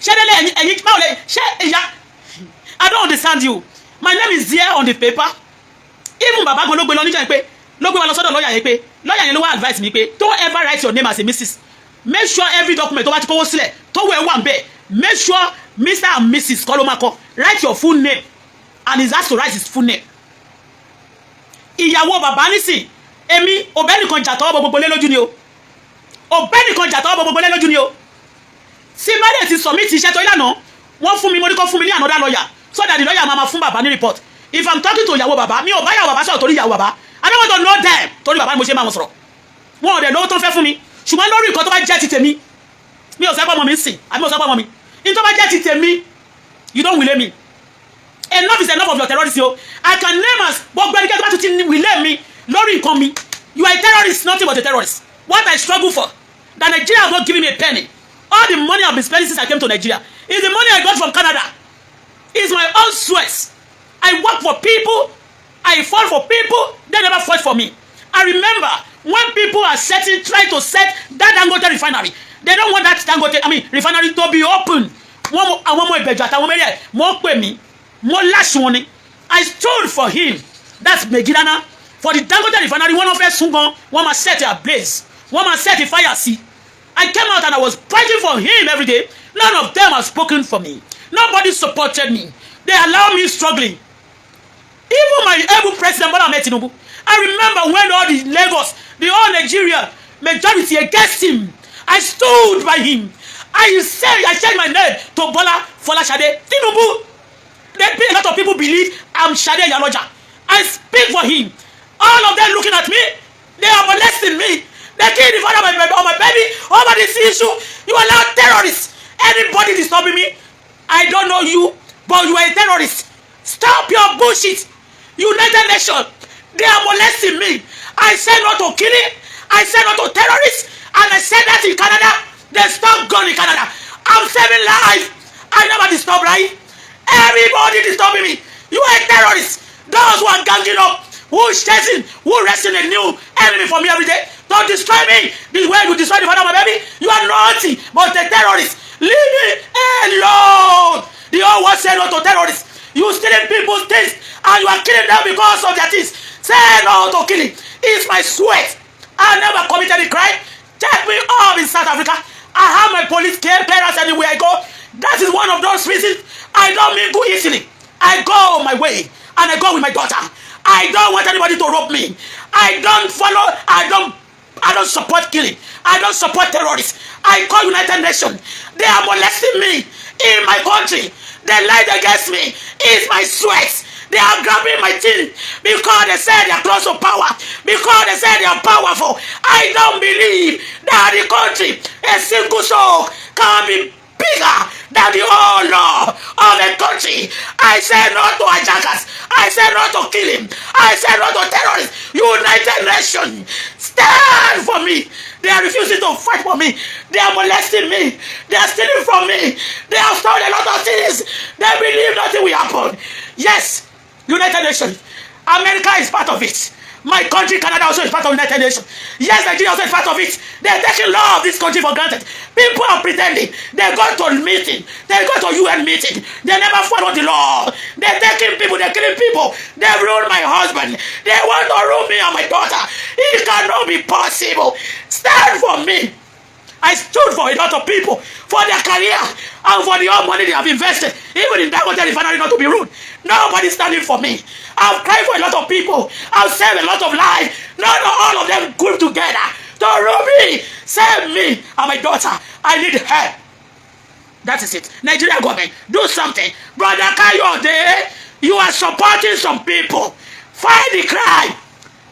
ṣé Délé ẹ̀yìn báwo lè ṣé ìyá I don't understand you my name is there on the paper even bàbá gan ló gbé lọ níjà yẹn pé ló gbé wa lọ sọ́dọ̀ lọ́ọ̀yà yẹn pé lọ́ọ̀yà yẹn ló wá advice mi pé don't ever write your name as a Mrs. make sure every document tó bá ti kówó sílẹ̀ tó wẹ̀ wà ń bẹ̀ make sure Mr. and Mrs. Kolomako write your full name and he has to write his full name. ìyàwó bàbá nísìn èmi ọbẹ̀ nìkan jà tọwọ́ gbogbo lé lójú ni o ọbẹ̀ nìkan jà tọwọ́ gbogbo lé lójú ni o tí mẹ́rẹ̀ ti submit iṣẹ́ tó ìlànà wọ́n fún mi mo ní kó fún mi ní another lawyer so that the lawyer máa fún bàbá ní report if I'm talking to ìyàwó bàbá mi ò bá ìyàwó bàbá sọ̀rọ̀ torí ìyàwó bàbá I don't want to know them torí bàbá ni mo ṣe máa wọn sọ̀rọ̀ wọn ò dẹ̀ lówó tó fẹ́ fún mi ṣùgbọ́n lórí nǹkan tó bá jẹ́ ti tèmi mi ò sẹ́pọ̀ ọmọ mi ń sìn àbí mo sẹ́pọ̀ ọmọ mi in tó bá jẹ́ ti tèmi you don't wile me enough is enough of your terrorism o I can name as gbogbo ẹnikẹ́ni tó bá tún ti wile mi lórí nǹkan mi you are a terrorist nothing but a terrorist what I struggle for that Nigeria has not given me a penny all the money I've been spending since I came to Nigeria is the money I got from Canada it's my own sweat I work for people I fought for people they never fought for me I remember when people are trying to set that Dangote refinery they don't want that Dangote refinery to be open àwọn ọmọ ìbẹ̀jọ àtàwọn mẹ́rẹ̀ mo pè mí mo láṣù wọn ni I stood for him that's Megidana for the Dangote refinery wọ́n náà fẹ́ sún gan wọ́n máa set a blaze wọ́n máa set a fire sí I came out and I was fighting for him every day none of them have spoken for me nobody supported me they allowed me struggling even my able president Bola Tinubu I remember when all the Lagos the whole Nigeria majority against him I stood by him I changed my name to Bola Folashade Tinubu. A lot of people believe I'm Shade Yaloja. I speak for him. All of them looking at me, they are molesting me. They killed the father of my baby over this issue. You are now terrorists. Anybody disturbing me, I don't know you, but you are a terrorist. Stop your bullshit. United Nations, they are molesting me. I said not to killing. I said not to terrorists. And I said that in Canada. They stop gun in Canada. I'm saving life. I never disturb life. Everybody disturbing me. You are a terrorist. Those who are ganging up, who is chasing, who wrestling a new enemy for me every day. Don't destroy me. This way you destroy the father of my baby. You are naughty, but a terrorist. Leave me alone. The whole world say no to terrorists. You stealing people's things and you are killing them because of their things. Say no to killing. It's my sweat. I never committed a crime. Check me up in South Africa. I have my police clearance anywhere I go. That is one of those reasons I don't mingle easily. I go my way and I go with my daughter. I don't want anybody to rob me. I don't follow. I don't support killing. I don't support terrorists. I call United Nations. They are molesting me in my country. They lied against me It's my sweat. They are grabbing my teeth because they say they are close to power, because they say they are powerful. I don't believe that the country, a single soul, can be bigger than the whole law of the country. I say no to hijackers. I say no to killing. I say no to terrorists. United Nations, stand for me. They are refusing to fight for me. They are molesting me. They are stealing from me. They have stolen a lot of things. They believe nothing will happen. Yes, United Nations. America is part of it. My country, Canada, also is part of United Nations. Yes, Nigeria also is part of it. They're taking law of this country for granted. People are pretending. They go to meeting. They go to UN meeting. They never follow the law. They're taking people. They're killing people. They ruined my husband. They want to ruin me and my daughter. It cannot be possible. Stand for me. I stood for a lot of people, for their career, and for the all money they have invested. Even in that hotel refinery, not to be rude. Nobody's standing for me. I've cried for a lot of people. I've saved a lot of lives. Not all of them group together to rob me. Save me and my daughter. I need help. That is it. Nigerian government, do something. Brother Kayode, you are supporting some people. Fight the crime.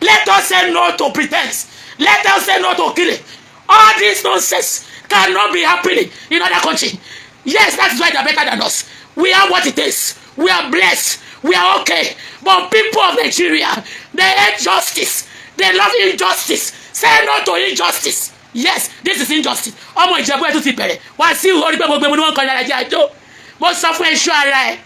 Let us say no to pretense. Let us say no to killing. All this nonsense cannot be happening in other country. Yes, that's why they're better than us. We are what it is. We are blessed. We are okay. But people of Nigeria, they hate justice. They love injustice. Say no to injustice. Yes, this is injustice. Ọmọ Ìjẹ̀bú ẹ̀ tún ti bẹ̀rẹ̀. Wá sí orí pé gbogbo ẹni wọ́n kọ́ ìlànà ìjà àjò. Mo sọ fún ẹ ṣọ́ ara ẹ.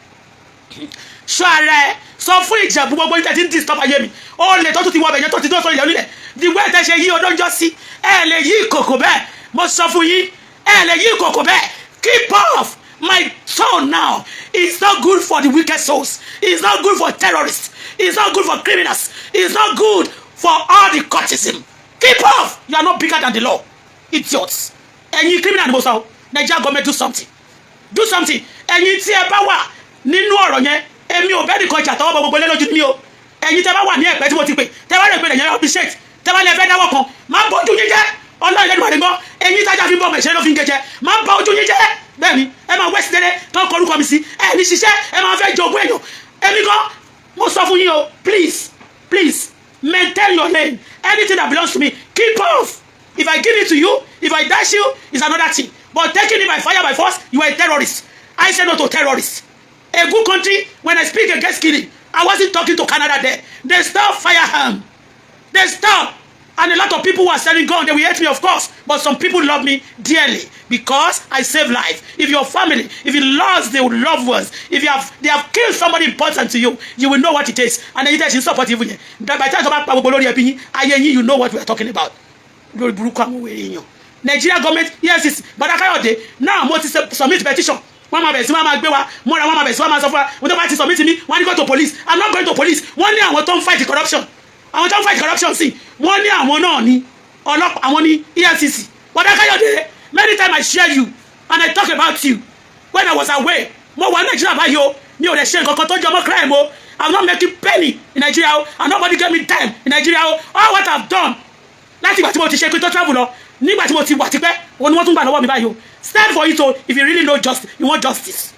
Ṣọ́ ara ẹ. Sọ fún Ìjẹ̀bú gbogbo ìtẹ̀ tí ń disturb ayé mi. Ó lè tó tún ti wọ bẹ̀yẹn tó ti tó sọ ìyẹn nílẹ̀. The way tẹ́ ṣe yí ọdún jọ sí. Ẹ lè yí ìkòkò bẹ́ẹ̀. Mo sọ fún yín. Ẹ lè yí ìkòkò bẹ́ẹ̀. Keep off. My soul now is not good for the wicked souls. It's not good for terrorists. It's not good for criminals. It's not good for all the cultism. Keep off. You are not bigger than the law. Idiots. Ẹ̀yin criminal ni mo sọ. Nigeria government do something. Do something. Ẹ̀yin tí ẹ bá wà nínú ọ̀rọ̀ yẹn, èmi ò bẹ́ẹ̀ nìkan ìjà tọwọ́ gbogbo lé lójú mi o. Ẹ̀yin tẹ́ bá wà ní ẹ̀pẹ́ tí mo ti pè. Tẹ́ bá rẹ̀ pé ẹ̀yin appreciate. Tẹ́ bá lè fẹ́ dáwọ́ kan. Má bójú yín jẹ́. Ọlọ́run lẹ́nu àdìgbọ́. Ẹ̀yin tájà fi ń bọ̀ mẹ̀ṣẹ́ ló fi ń gẹ̀jẹ̀. Má bá ojú yín jẹ́. Bẹ́ẹ̀ni, ẹ máa wẹ́sì délé tó ń kọrúkọ mi sí. Ẹ ní ṣiṣẹ́, ẹ máa fẹ́ jogún èèyàn. Èmi gan, mo sọ fún yín o. Please, maintain your lane. Anything that belongs to me, keep off. If I give it to you, if I dash you, it's another thing. But taking it by fire, by force, you are a terrorist. I say no to terrorists. A good country, when I speak against killing, I wasn't talking to Canada there. They stop firearm. They stop. And a lot of people who are selling guns, they will hate me, of course. But some people love me dearly because I save life. If your family, if you lost their loved ones, if they have killed somebody important to you, you will know what it is. And then you just support even. By the time you know what we are talking about. Nigeria government, yes, but I can't. Now I'm going to submit petition. One of us, one gbé wa, more than one of us, one suffer. When nobody submit me, when you go to police, I'm not going to police. One day I want to fight the corruption. I want to fight corruption. See, one day I want to àwọn ní EFCC. But I can't. Many times I share you and I talk about you. When I was away, mo wà Nigeria by you. Me or the share kankan tó jọmọ́ crime o. I'm not making penny in Nigeria and nobody gave me time in Nigeria. All what I've done. Láti ìgbà tí mo ti ṣe pé tó travel lọ. Nígbà tí mo ti wà tipẹ́, wọ́n ní wọ́n tún gbà lọ́wọ́ mi báyìí o. Stand for it o. If you really know justice, you want justice.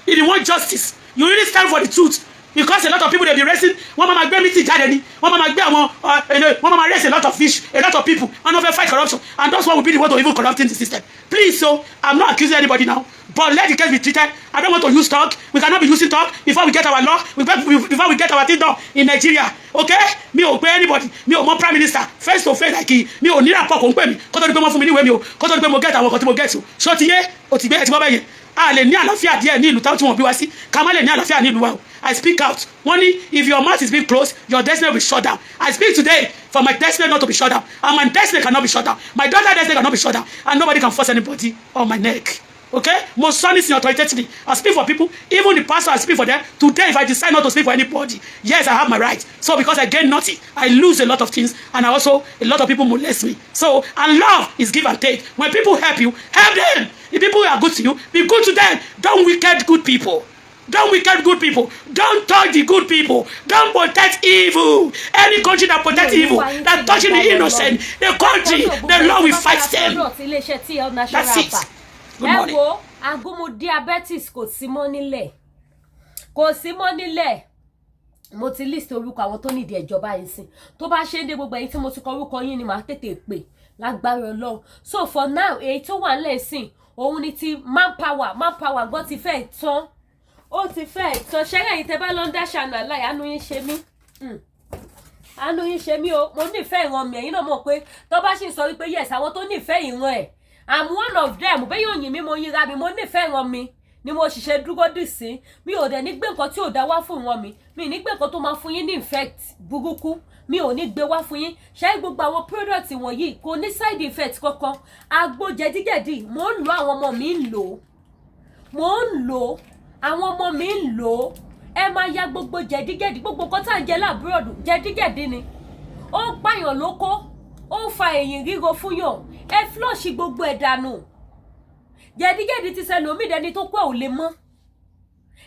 If you want justice, you really stand for the truth. Because a lot of people, they be racing. One mama gbé meeting jáde ni. One mama gbé àwọn, one mama race a lot of fish, a lot of people, and over fight corruption. And those one will be the one to even corrupting the system. Please, so I'm not accusing anybody now, but let the case be treated. I don't want to use talk. We cannot be using talk before we get our law. Before we get our thing done in Nigeria. Okay? Me ò pé anybody. Me ò mọ prime minister face to face like me ò ní rapport kò ń pè mí. Kó tó di pé mo fún mi ní ìwé mi o. Kó tó di pé mo get àwọn kan tí mo get o. Ṣó ti yé? O ti gbé ẹ ti mọ bẹ́yẹn. A lè ní àlàáfíà díẹ̀ ní ìlú táwọn tí wọ́n bí wá sí. Ká má lè ní àlàáfíà ní ìlú wa o. I speak out. Money, if your mouth is being closed, your destiny will be shut down. I speak today for my destiny not to be shut down. And my destiny cannot be shut down. My daughter's destiny cannot be shut down. And nobody can force anybody on my neck. Okay? Most son is in authoritatively. I speak for people. Even the pastor, I speak for them. Today, if I decide not to speak for anybody, yes, I have my right. So because I gain nothing, I lose a lot of things. And I also, a lot of people molest me. So, and love is give and take. When people help you, help them. If people are good to you, be good to them. Don't wicked good people. Don't wicked good people. Don't touch the good people. Don't protect evil. Any country that protects evil, that touching the innocent, the country, the law will fight them. That's it. Good morning. Agomo diabetes kò sí mọ́ nílẹ̀. kò sí mọ́ nílẹ̀. Mo ti list orúkọ àwọn tó nídìí ìjọba yìí sìn. Tó bá ṣe dé gbogbo ẹ̀yin tí mo ti kọ orúkọ yín ni màá tètè pè lágbára Ọlọ́run. So for now èyí tó wà nílẹ̀ sìn òun ni ti manpower gan ti fẹ́ tán. Ó ti fẹ́ tán. Ṣẹ́rẹ́ yìí tẹ́ bá lọ ń dá ṣànà láì àánú yín ṣe mí. Àánú yín ṣe mí o. Mo nífẹ̀ẹ́ ìran mi. Ẹ̀yin náà mọ̀ pé tó bá sì ń sọ wípé yes àwọn tó nífẹ̀ẹ́ ìran ẹ̀ I'm one of them. Bẹ́ẹ̀ yóò yìn mí mo yíra mi. Mo nífẹ̀ẹ́ ìran mi ni mo ṣiṣẹ́ dúró dì sí. Mi ò dẹ̀ ní gbé nǹkan tí ò dá wá fún ìran mi. Mi ní gbé nǹkan tó máa fún yín ní effect burúkú. Mi ò ní gbé wá fún yín. Ṣé gbogbo àwọn product wọ̀nyí kò ní side effect kankan. Àgbo jẹ̀díjẹ̀dí mo ń lò àwọn ọmọ mi ń lò. Mo ń lò àwọn ọmọ mi ń lò. Ẹ máa ya gbogbo jẹ̀díjẹ̀dí gbogbo nǹkan tá à ń jẹ láàbúrọ̀dù jẹ̀díjẹ̀dí ni. Ó ń pààyàn lóko. Ó ń fa ẹ̀yìn ríro fún yàn. Ẹ flush gbogbo ẹ̀ dànù. Jẹ̀díjẹ̀dí ti ṣẹlẹ̀ omi dẹni tó kú ò lè mọ́.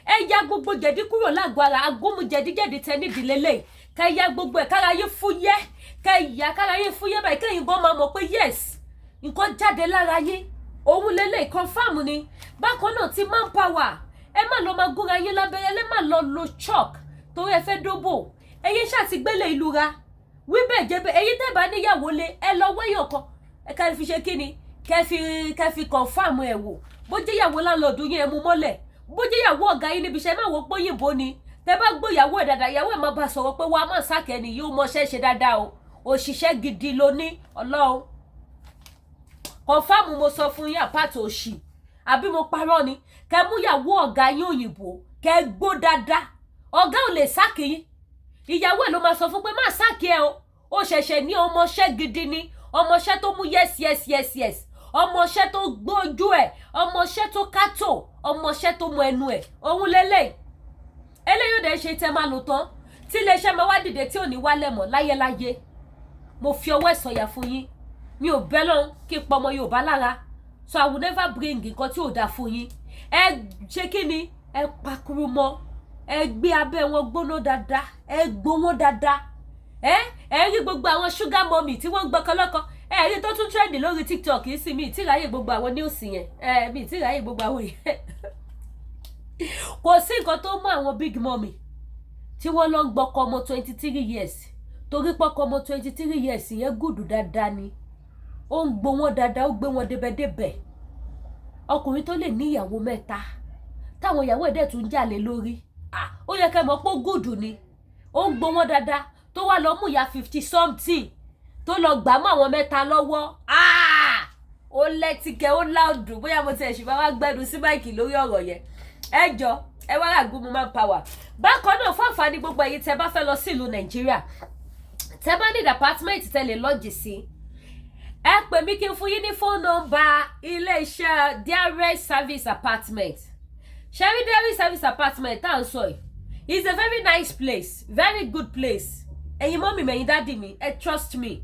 Ẹ ya gbogbo jẹ̀dí kúrò lágọ̀ọ́ ara agúnmu jẹ̀díjẹ̀dí tẹ nídìí lélẹ̀. Ká ya gbogbo ẹ̀ kára yín fúyẹ́. Ká ya kára yín fúyẹ́ báyìí kẹ́yìn gan máa mọ̀ pé yes nǹkan jáde lára yín. Òun lélẹ̀ confirm ni. Bákan náà ti manpower. Ẹ má lọ máa gúnra yín lábẹ́rẹ́ lẹ́ má lọ lo chalk torí ẹ fẹ́ dóbò. Ẹ̀yin ṣáà ti gbélé ìlú ra. Wí bẹ́ẹ̀ jẹ́ bẹ́ẹ̀ ẹ̀yin tẹ́ bá níyàwó lé ẹ lọ wẹ́yàn kan. Ẹ ká fi ṣe kíni kẹ́ fi confirm ẹ̀ wò. Bó jẹ́ ìyàwó láńlọ́ọ̀dù yín ẹ mú mọ́lẹ̀. Bó jẹ́ ìyàwó ọ̀gá yín níbi iṣẹ́ máa wò pé òyìnbó ni. Tẹ́ bá gbọ́ ìyàwó ẹ̀ dáadáa ìyàwó ẹ̀ máa bá sọ̀rọ̀ pé wàá máa sákẹ́ ni yóò mọṣẹ́ ṣe dáadáa o. Òṣìṣẹ́ gidi ló ní Ọlọ́run. Confirm mo sọ fún yín àpáàtì òṣì. Àbí mo parọ́ ni. Kẹ́ mú ìyàwó ọ̀gá yín òyìnbó. Kẹ́ gbó dáadáa. Ọ̀gá ò lè sákì yín. Ìyàwó ẹ̀ ló máa sọ fún pé má sákì ẹ o. Ó ṣẹ̀ṣẹ̀ ní ọmọṣẹ́ gidi ni. Ọmọṣẹ́ tó mú yes. Ọmọṣẹ́ tó gbójú ẹ̀. Ọmọṣẹ́ tó kátó. Ọmọṣẹ́ tó mú ẹnu ẹ̀. Òun lélẹ̀. Eléyìí ò dẹ̀ ṣe tẹ́ máa lò tán. Tí iléeṣẹ́ máa wá dìde tí ò ní wálẹ̀ mọ́ láyéláyé. Mo fi ọwọ́ ìsọ̀yà fún yín. Mi ò bẹ́ lọ́hùn kí n pọmọ Yorùbá lára. So I will never bring nǹkan tí ò dáa fún yín. Ẹ ṣe kí ni? Ẹ pakuru mọ́. Ẹ gbé abẹ́ wọn gbóná dáadáa. Ẹ gbó wọn dáadáa. Ẹ rí gbogbo àwọn sugar mommy tí wọ́n ń gbọ́kọ lọ́kọ. Ẹ rí tó tún trend lórí TikTok yìí sí mi tí ráyè gbogbo àwọn news yẹn. Mi tí ráyè gbogbo àwọn yẹn. Kò sí nǹkan tó mú àwọn big mommy tí wọ́n lọ ń gbọ́kọ ọmọ 23 years. Torí pọ́kọ ọmọ 23 years yẹn gùdù dáadáa ni. Ó ń gbó wọn dáadáa ó gbé wọn débẹ̀débẹ̀. Ọkùnrin tó lè ní ìyàwó mẹ́ta táwọn ìyàwó ẹ̀ dẹ̀ tún jalè lórí. Ó yẹ kẹ́ mọ̀ pé gùdù ni. Ó ń gbó wọn dáadáa tó wá lọ mú ìyá 50 something tó lọ gbà mọ́ àwọn mẹ́ta lọ́wọ́. Ó lẹ́tìkẹ́ ó láòdù bóyá mo ti ẹ̀ ṣùgbọ́n wá gbẹ́nu sí máìkì lórí ọ̀rọ̀ yẹn. Ẹ jọ ẹ wá ràgùn manpower. Bákan náà fún àǹfààní gbogbo ẹ̀yin tẹ́ bá fẹ́ lọ sí ìlú Nàìjíríà. Tẹ́ bá ní apartment tẹ́ lè lọ́jì sí. Ẹ pè mí kí n fún yín ní phone number ilé iṣẹ́ Dearest Service Apartment. Sherry Dearest Service Apartment tá à ń sọ yìí. It's a very nice place, very good place. Ẹ̀yin mọ́mì mẹ́yìn dádì mi, trust me.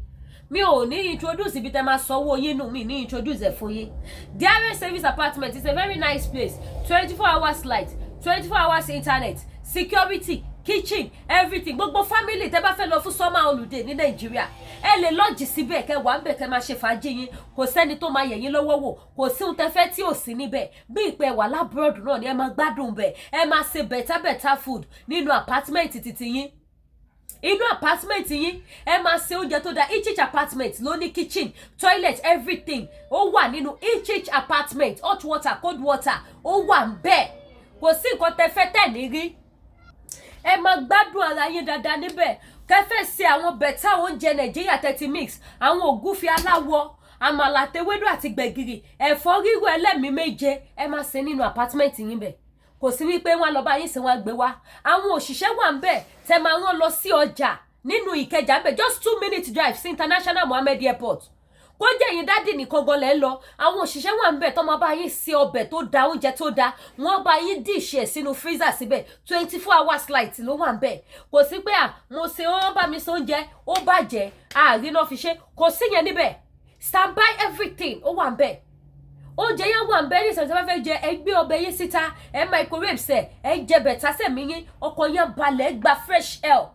Mi ò ní introduce ibi tẹ́ máa sanwó yín nù mí ní introduce ẹ̀ fún yín. Dearest Service Apartment is a very nice place. 24 hours light, 24 hours internet, security, kitchen, everything. Gbogbo family tẹ́ bá fẹ́ lọ fún summer holiday ní Nàìjíríà. Ẹ lè lodge síbẹ̀ kẹ́ wà ńbẹ̀ kẹ́ máa ṣe fàájì yín. Kò sẹ́ni tó máa yẹ̀ yín lọ́wọ́ wò. Kò sí ohun tẹ́ fẹ́ tí ò sí níbẹ̀. Bí ìpẹ́ wà lábroad náà ni ẹ máa gbádùn bẹ̀. Ẹ máa ṣe better food nínú apartment titi yín. Inú apartment yín ẹ máa ṣe oúnjẹ tó dáa. Each apartment ló ní kitchen, toilet, everything. Ó wà nínú each apartment. Hot water, cold water. Ó wà ńbẹ̀. Kò sí nǹkan tẹ́ fẹ́ tẹ́ ní rí. Ẹ máa gbádùn ara yín dáadáa níbẹ̀. Kẹfẹ́ ṣe àwọn bẹ̀tà oúnjẹ Nàìjíríà tẹ́tí mix. Àwọn ògúnfe aláwọ̀, àmàlà tewédú àti gbẹ̀gìrì, ẹ̀fọ́ rírò ẹlẹ́mìí méje. Ẹ máa ṣe nínú apartment yín bẹ̀. Kò sí wípé wọ́n lọ bá yín sí wọ́n gbé wá. Àwọn òṣìṣẹ́ wà ńbẹ̀ tẹ́ máa rán lọ sí ọjà nínú Ìkẹjà ńbẹ̀ just 2 minute drive sí International Mohammed Airport. Kó jẹ́ yín dádì nìkan gan lẹ́ ń lọ. Àwọn òṣìṣẹ́ wà ńbẹ̀ tó máa bá yín ṣe ọbẹ̀ tó da oúnjẹ tó da. Wọ́n bá yín dish ẹ̀ sínú freezer síbẹ̀ 24 hours light ló wà ńbẹ̀. Kò sí pé mo ṣe wọ́n bá mi ṣe oúnjẹ ó bàjẹ́ àríná fi ṣe. Kò sí yẹn níbẹ̀. Stand by everything ó wà ńbẹ̀. Oúnjẹ yẹn wà ńbẹ̀ ní ìṣẹ̀lẹ̀ tí wọ́n fẹ́ jẹ ẹ gbé ọbẹ̀ yín síta ẹ microwave sẹ̀ ẹ jẹ bẹ̀tà sẹ̀mí yín ọkọ̀ yẹn balẹ̀ gba fresh air.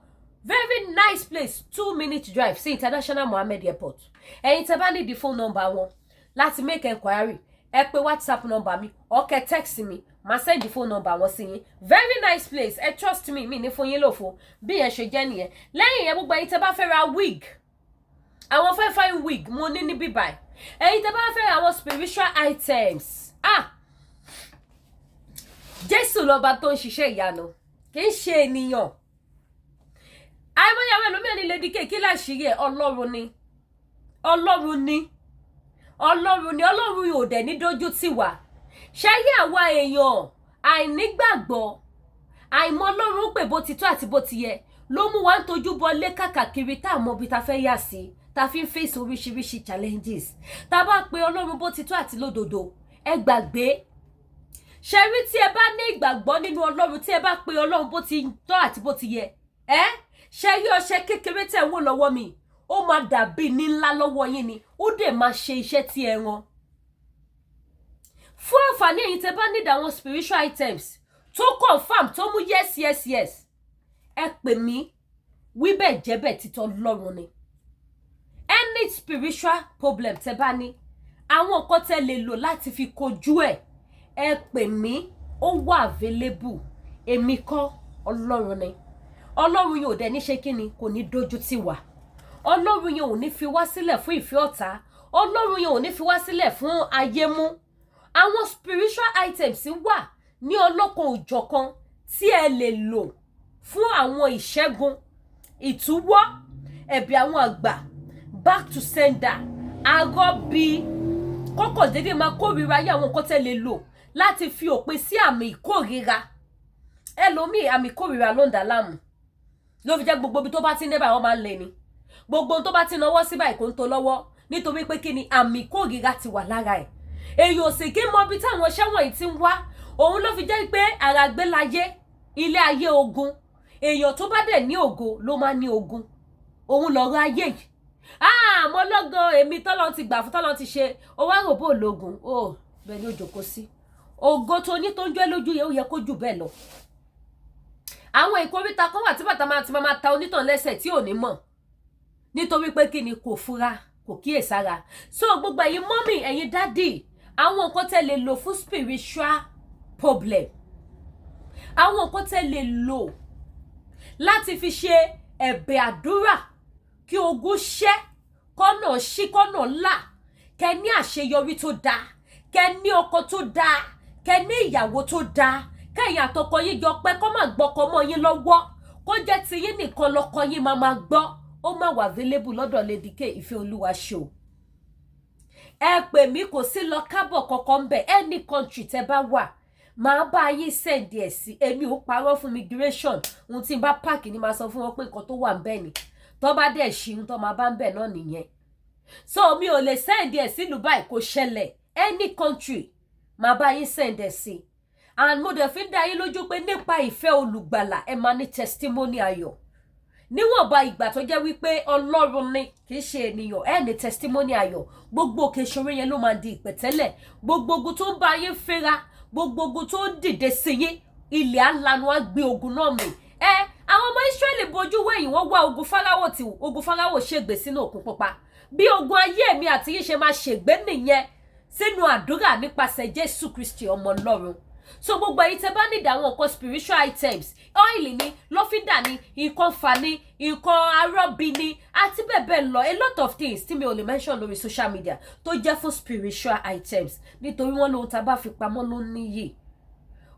Very nice place 2 minute drive sí International Mohammed Airport. Ẹ̀yin tẹ́ bá ní the phone number wọn láti make enquiry ẹ pè WhatsApp number mi or kẹ́ text mi màá send phone number wọn sí yín. Very nice place, trust me, mi ní fún yín lófo bí yẹn ṣe jẹ́ nìyẹn. Lẹ́yìn yẹn gbogbo ẹ̀yin tẹ́ bá fẹ́ ra wig, àwọn fine wig mo ní níbí báyìí. Ẹ̀yin tẹ́ bá fẹ́ ra àwọn spiritual items, Jésù lọ́ba tó ń ṣiṣẹ́ ìyanu, kì í ṣe ènìyàn. Àìmọye àwọn ẹlòmíràn ní Lady K, kí láṣìírí ẹ̀? Ọlọ́run ni Ọlọ́run yóò dẹ̀ ní dójú tì wá. Ṣáyé àwa èèyàn àìnígbàgbọ́, àìmọ̀ Ọlọ́run pé bó ti tó àti bó ti yẹ ló mú wa ń tojú bọ lé kàkàkiri tá àmọ́ bí ta fẹ́ yà sí, ta fi ń face oríṣiríṣi challenges. Tá bá pe Ọlọ́run bó ti tó àti lódodo, ẹ gbàgbé. Ṣẹ́rí tí ẹ bá ní ìgbàgbọ́ nínú Ọlọ́run, tí ẹ bá pe Ọlọ́run bó ti tó àti bó ti yẹ, ṣẹ́rí ọṣẹ kékeré tẹ̀ wò lọ́wọ́ mi, ó máa dàbí ní ńlá lọ́wọ́ yín ni, ó dẹ̀ máa ṣe iṣẹ́ tí ẹ rán. Fún àǹfààní ẹ̀yin tẹ́ bá need àwọn spiritual items tó confirm, tó mú yes, ẹ pè mí, wí bẹ́ẹ̀ jẹ́ bẹ́ẹ̀ títọ́ Ọlọ́run ni. Any spiritual problem tẹ́ bá ní, àwọn nǹkan tẹ́ lè lò láti fi kojú ẹ̀, ẹ pè mí, ó wà available. Èmi kọ́, Ọlọ́run ni. Ọlọ́run yóò dẹ̀ ní ṣe kí ni, kò ní dójú tì wá. Ọlọ́run yóò ní fi wá sílẹ̀ fún ìfẹ́ ọ̀tá. Ọlọ́run yóò ní fi wá sílẹ̀ fún ayé mú. Àwọn spiritual items wà ní ọlọ́kan òjọ̀kan tí ẹ lè lò fún àwọn ìṣẹ́gun, ìtúwọ́, ẹ̀bí àwọn àgbà, back to sender, àgọ́ bí kókò dédé máa kórìíra ayé àwọn nǹkan tẹ́ lè lò láti fi òpin sí àmì ìkórìíra. Ẹlòmíì àmì ìkórìíra ló ń dà láàmú. Ló fi jẹ́ gbogbo ibi tó bá ti ń dé báyìí wọ́n máa ń lé ni. Gbogbo tó bá ti náwó sí báyìí kò ń tó lọ́wọ́ nítorí pé kí ni àmì ìkórìíra ti wà lára ẹ̀. Èyàn ò sì kí mọ ibi táwọn iṣẹ́ wọ̀nyí ti ń wá. Òun ló fi jẹ́ pé àràgbé láyé, ilé ayé ogun. Èèyàn tó bá dẹ̀ ní ògo ló máa ní ogun. Òun lọ̀rọ̀ ayé yìí. Mo lọ́gán èmi tọ́lọ́ ti gbà fún, tọ́lọ́ ti ṣe, ó wá rò bó ológun. Bẹ́ẹ̀ ni ó jókòó sí. Ògo tó ní tó ń jẹ́ lójú yẹn ó yẹ kó jù bẹ́ẹ̀ lọ. Àwọn ìkóríta kan wà tí bàtà máa ta onítàn lẹ́sẹ̀ tí ò ní mọ̀. Nítorí pé kí ni, kò fura, kò kíyèsára. So gbogbo ẹ̀yin mọ́mì, ẹ̀yin dádì, àwọn nǹkan tẹ́ lè lò fún spiritual problem. Àwọn nǹkan tẹ́ lè lò láti fi ṣe ẹ̀bẹ̀ àdúrà kí ogun ṣẹ́, kọ́nà ṣí, kọ́nà là, kẹ́ ní àṣeyọrí tó dáa, kẹ́ ní ọkọ tó dáa, kẹ́ ní ìyàwó tó dáa, kẹ́yìn àtọkọ yín jọ pé kó má gbọ́kọ mọ́ yín lọ́wọ́, kó jẹ́ ti yín nìkan lọ́kọ yín máa gbọ́. Ó máa wà available lọ́dọ̀ Lady K Ìfẹ́ Olúwa show. Ẹ pè mí, kò sí lọ kábọ̀ kankan ń bẹ̀. Any country tẹ́ bá wà, màá bá yín send ẹ̀ sí. Èmi ò parọ́ fún migration. Ohun tí n bá park ni màá sọ fún wọn pé nǹkan tó wà ń bẹ̀ ni. Tó bá dẹ̀ ṣí, tó máa bá ń bẹ̀ náà nìyẹn. So mi ò lè send ẹ̀ sí Dubai kó ṣẹlẹ̀. Any country, màá bá yín send ẹ̀ sí. And mo dẹ̀ fi ń dá yín lójú pé nípa ìfẹ́ olùgbàlà, ẹ máa ní testimony ayọ̀. Níwọ̀nba ìgbà tó jẹ́ wípé Ọlọ́run ni, kì í ṣe ènìyàn, ẹ ní testimony ayọ̀. Gbogbo òkè ìṣòro yẹn ló máa di ìpẹ̀tẹ́lẹ̀. Gbogbo ogun tó ń bá yín fẹ́ra, gbogbo ogun tó ń dìde sí yín, ilẹ̀ alanu á gbé ogun náà mì. Àwọn ọmọ Ísírẹ́lì bojú wẹ̀yìn, wọ́n wá ogun Fáráò tí ogun Fáráò ṣègbè sínú òkun pupa. Bí ogun ayé mi àti yín ṣe máa ṣègbè nìyẹn sínú àdúrà nípasẹ̀ Jésù Kristi ọmọ Ọlọ́run. So gbogbo ẹ̀yin tẹ́ bá ní àwọn nǹkan spiritual items, oil ni, lọ́fíńdà ni, nǹkan fà ni, nǹkan arọ́bí ni, àti bẹ́ẹ̀ bẹ́ẹ̀ lọ, a lot of things tí mi ò lè mention lórí social media tó jẹ́ fún spiritual items. Nítorí wọ́n lóhun tá a bá fi pamọ́ ló níyì.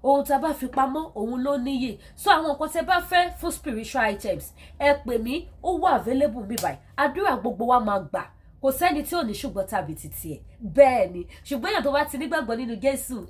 Ohun tá a bá fi pamọ́ òun ló níyì. So àwọn nǹkan tẹ́ bá fẹ́ fún spiritual items, ẹ pè mí, ó wà available bí báyìí. Àdúrà gbogbo wa máa gbà. Kò sẹ́ni tí ò ní ṣùgbọ́n tàbí títí ẹ̀. Bẹ́ẹ̀ ni, ṣùgbọ́n èèyàn tó bá ti nígbàgbọ́ nínú Jésù,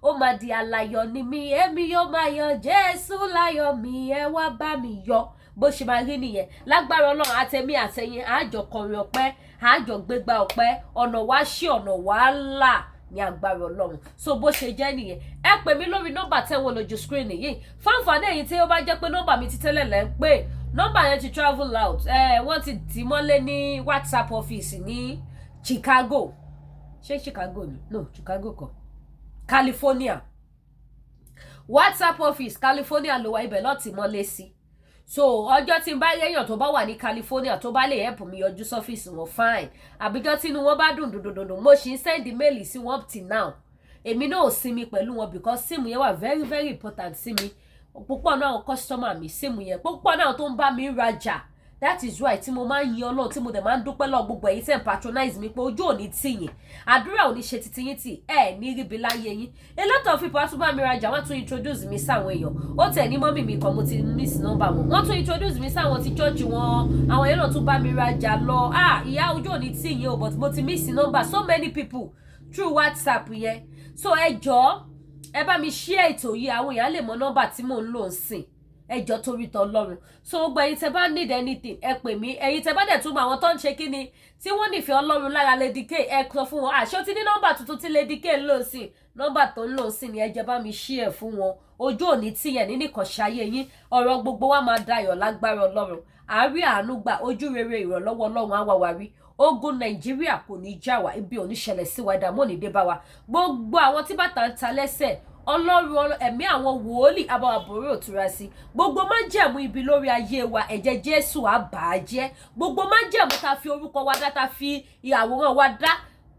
ó máa di aláyọ̀ ni mí, èmi yóò máa yọ̀, Jésù láyọ̀ mi, ẹ wá bá mi yọ̀. Bó ṣe máa rí nìyẹn. Lágbára Ọlọ́run, àtẹ̀mí àtẹ̀yìn, àjọ kọrin ọpẹ́, àjọ gbégbá ọpẹ́, ọ̀nà wá ṣí, ọ̀nà wá là ní agbára Ọlọ́run. So bó ṣe jẹ́ nìyẹn. Ẹ pè mí lórí nọ́mbà tẹ́ wò lójú screen yìí. Fún àǹfààní ẹ̀yin tí ó bá jẹ́ pé nọ́mbà mi ti tẹ́lẹ̀ lẹ́ ń pè, nọ́mbà yẹn ti travel out. Wọ́n ti tì mọ́lé ní WhatsApp office ní Chicago. Ṣé Chicago ni? No, Chicago kọ́. California. WhatsApp office California ló wà, ibẹ̀ ló ti mọ́lé sí. So ọjọ́ tí n bá yéèyàn tó bá wà ní California tó bá lè help mi yọjú sọ́fíìsì wọn, fine. Àbíjọ́ tí inú wọn bá dùn mo ṣì ń send mail sí wọn up till now. èmi náà ò sinmi pẹ̀lú wọn because síìmù yẹn wà very very important sí mi. Púpọ̀ náà àwọn customer mi síìmù yẹn, púpọ̀ náà tó ń bá mi rajà. That is why tí mo máa ń yin Ọlọ́run, tí mo dẹ̀ máa ń dúpẹ́ lọ́wọ́ gbogbo ẹ̀yin tẹ́ ń patronize mi pé ojú ò ní tì yín, àdúrà ò ní ṣe titi yín tì, ẹ ní ríbi láyé yín. A lot of people tún bá mi rajà, wọ́n tún introduce mi sáwọn èèyàn. Ó tẹ̀ ní mọ́mì mi kan mo ti miss number wọn, wọ́n tún introduce mi sáwọn ti church wọn, àwọn èèyàn náà tún bá mi rajà lọ. Ìyá ojú ò ní tì yín o, but mo ti miss number so many people through WhatsApp yẹn. So ẹ jọ̀ọ́ ẹ bá mi share ètò yìí, àwọn èèyàn lè mọ nọ́mbà tí mò ń lò ń sìn. Ẹjọ́ torí t'Ọlọ́run. So gbogbo ẹ̀yin tẹ́ bá need anything ẹ pè mí. Ẹ̀yin tẹ́ bá dẹ̀ tún mọ àwọn tó ń ṣe kíni tí wọ́n nífẹ̀ẹ́ Ọlọ́run lára Lady K, ẹ sọ fún wọn àṣọ tí ní nọ́mbà tuntun tí Lady K ń lò sí, nọ́mbà tó ń lò sí ni ẹ jẹ́ bá mi share fún wọn. Ojú òní tí yẹn ní nìkan ṣayé yín, ọ̀rọ̀ gbogbo wa máa dayọ̀ lágbára Ọlọ́run. Àárí àánú gbà, ojú rere ìrànlọ́wọ́ Ọlọ́run á wá wa rí. Ogun Nàìjíríà kò ní já wa, ibi ò ní ṣẹlẹ̀ sí wa, ìdààmú ò ní dé bá wa. Gbogbo àwọn tí bàtà ń ta lẹ́sẹ̀, Ọlọ́run ẹ̀mí àwọn wòólì abawàbòrò òtura sí. Gbogbo májẹ̀mú ibi lórí ayé wa, ẹ̀jẹ̀ Jésù á bà á jẹ́. Gbogbo májẹ̀mú ta fi orúkọ wa dá, ta fi àwòrán wa dá,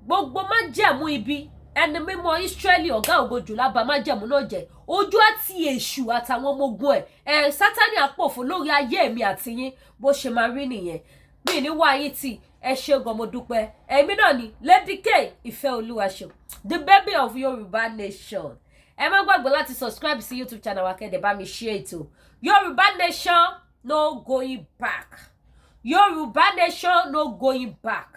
gbogbo májẹ̀mú ibi, ẹni mímọ́ Ísírẹ́lì ọ̀gá ògo jùlọ bà májẹ̀mú náà jẹ́. Ojú àti èṣù àtàwọn ọmọ ogun ẹ̀ Sátánì àpòfò lórí ayé mi àti yín, bó ṣe máa rí nìyẹn. Mi ní wá yín tì, ẹ ṣé gan mo dúpẹ́. Èmi náà ni Lady K Ìfẹ́olúwaṣeun, the baby of Yorùbá nation. Ẹ má gbàgbé láti subscribe sí YouTube channel wa kẹ́dẹ̀ bá mi share ètò. Yorùbá nation no going back. Yorùbá nation no going back.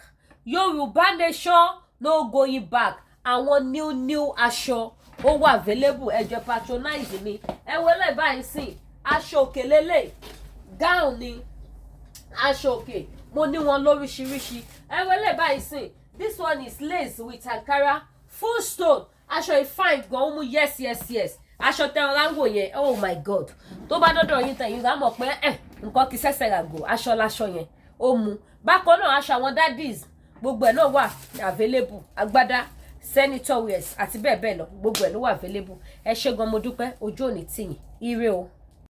Yorùbá nation no going back. Àwọn new aṣọ ó wà available, ẹ jọ̀ọ́ patronize mi. Ẹ wọlé báyìí sí aṣọ òkè lélẹ̀, gown ni aṣọ òkè, mo ní wọn lóríṣiríṣi. Ẹ wọlé báyìí sí, this one is lace with Ankara, full stone. Aṣọ fine gan, mu yes. Aṣọ tẹ́rango yẹn, oh my god. Tó bá dọ́dọ̀ yín tẹ̀yìn rá mọ̀ pé nǹkan kì í ṣẹ̀ṣẹ̀ ràgò, aṣọ láṣọ yẹn ó mu. Bákan náà aṣọ àwọn daddies gbogbo ẹ̀ náà wà available, agbádá, senator wears àti bẹ́ẹ̀ bẹ́ẹ̀ lọ, gbogbo ẹ̀ ló wà available. Ẹ ṣé gan mo dúpẹ́, ojú òní tì yín, ire o.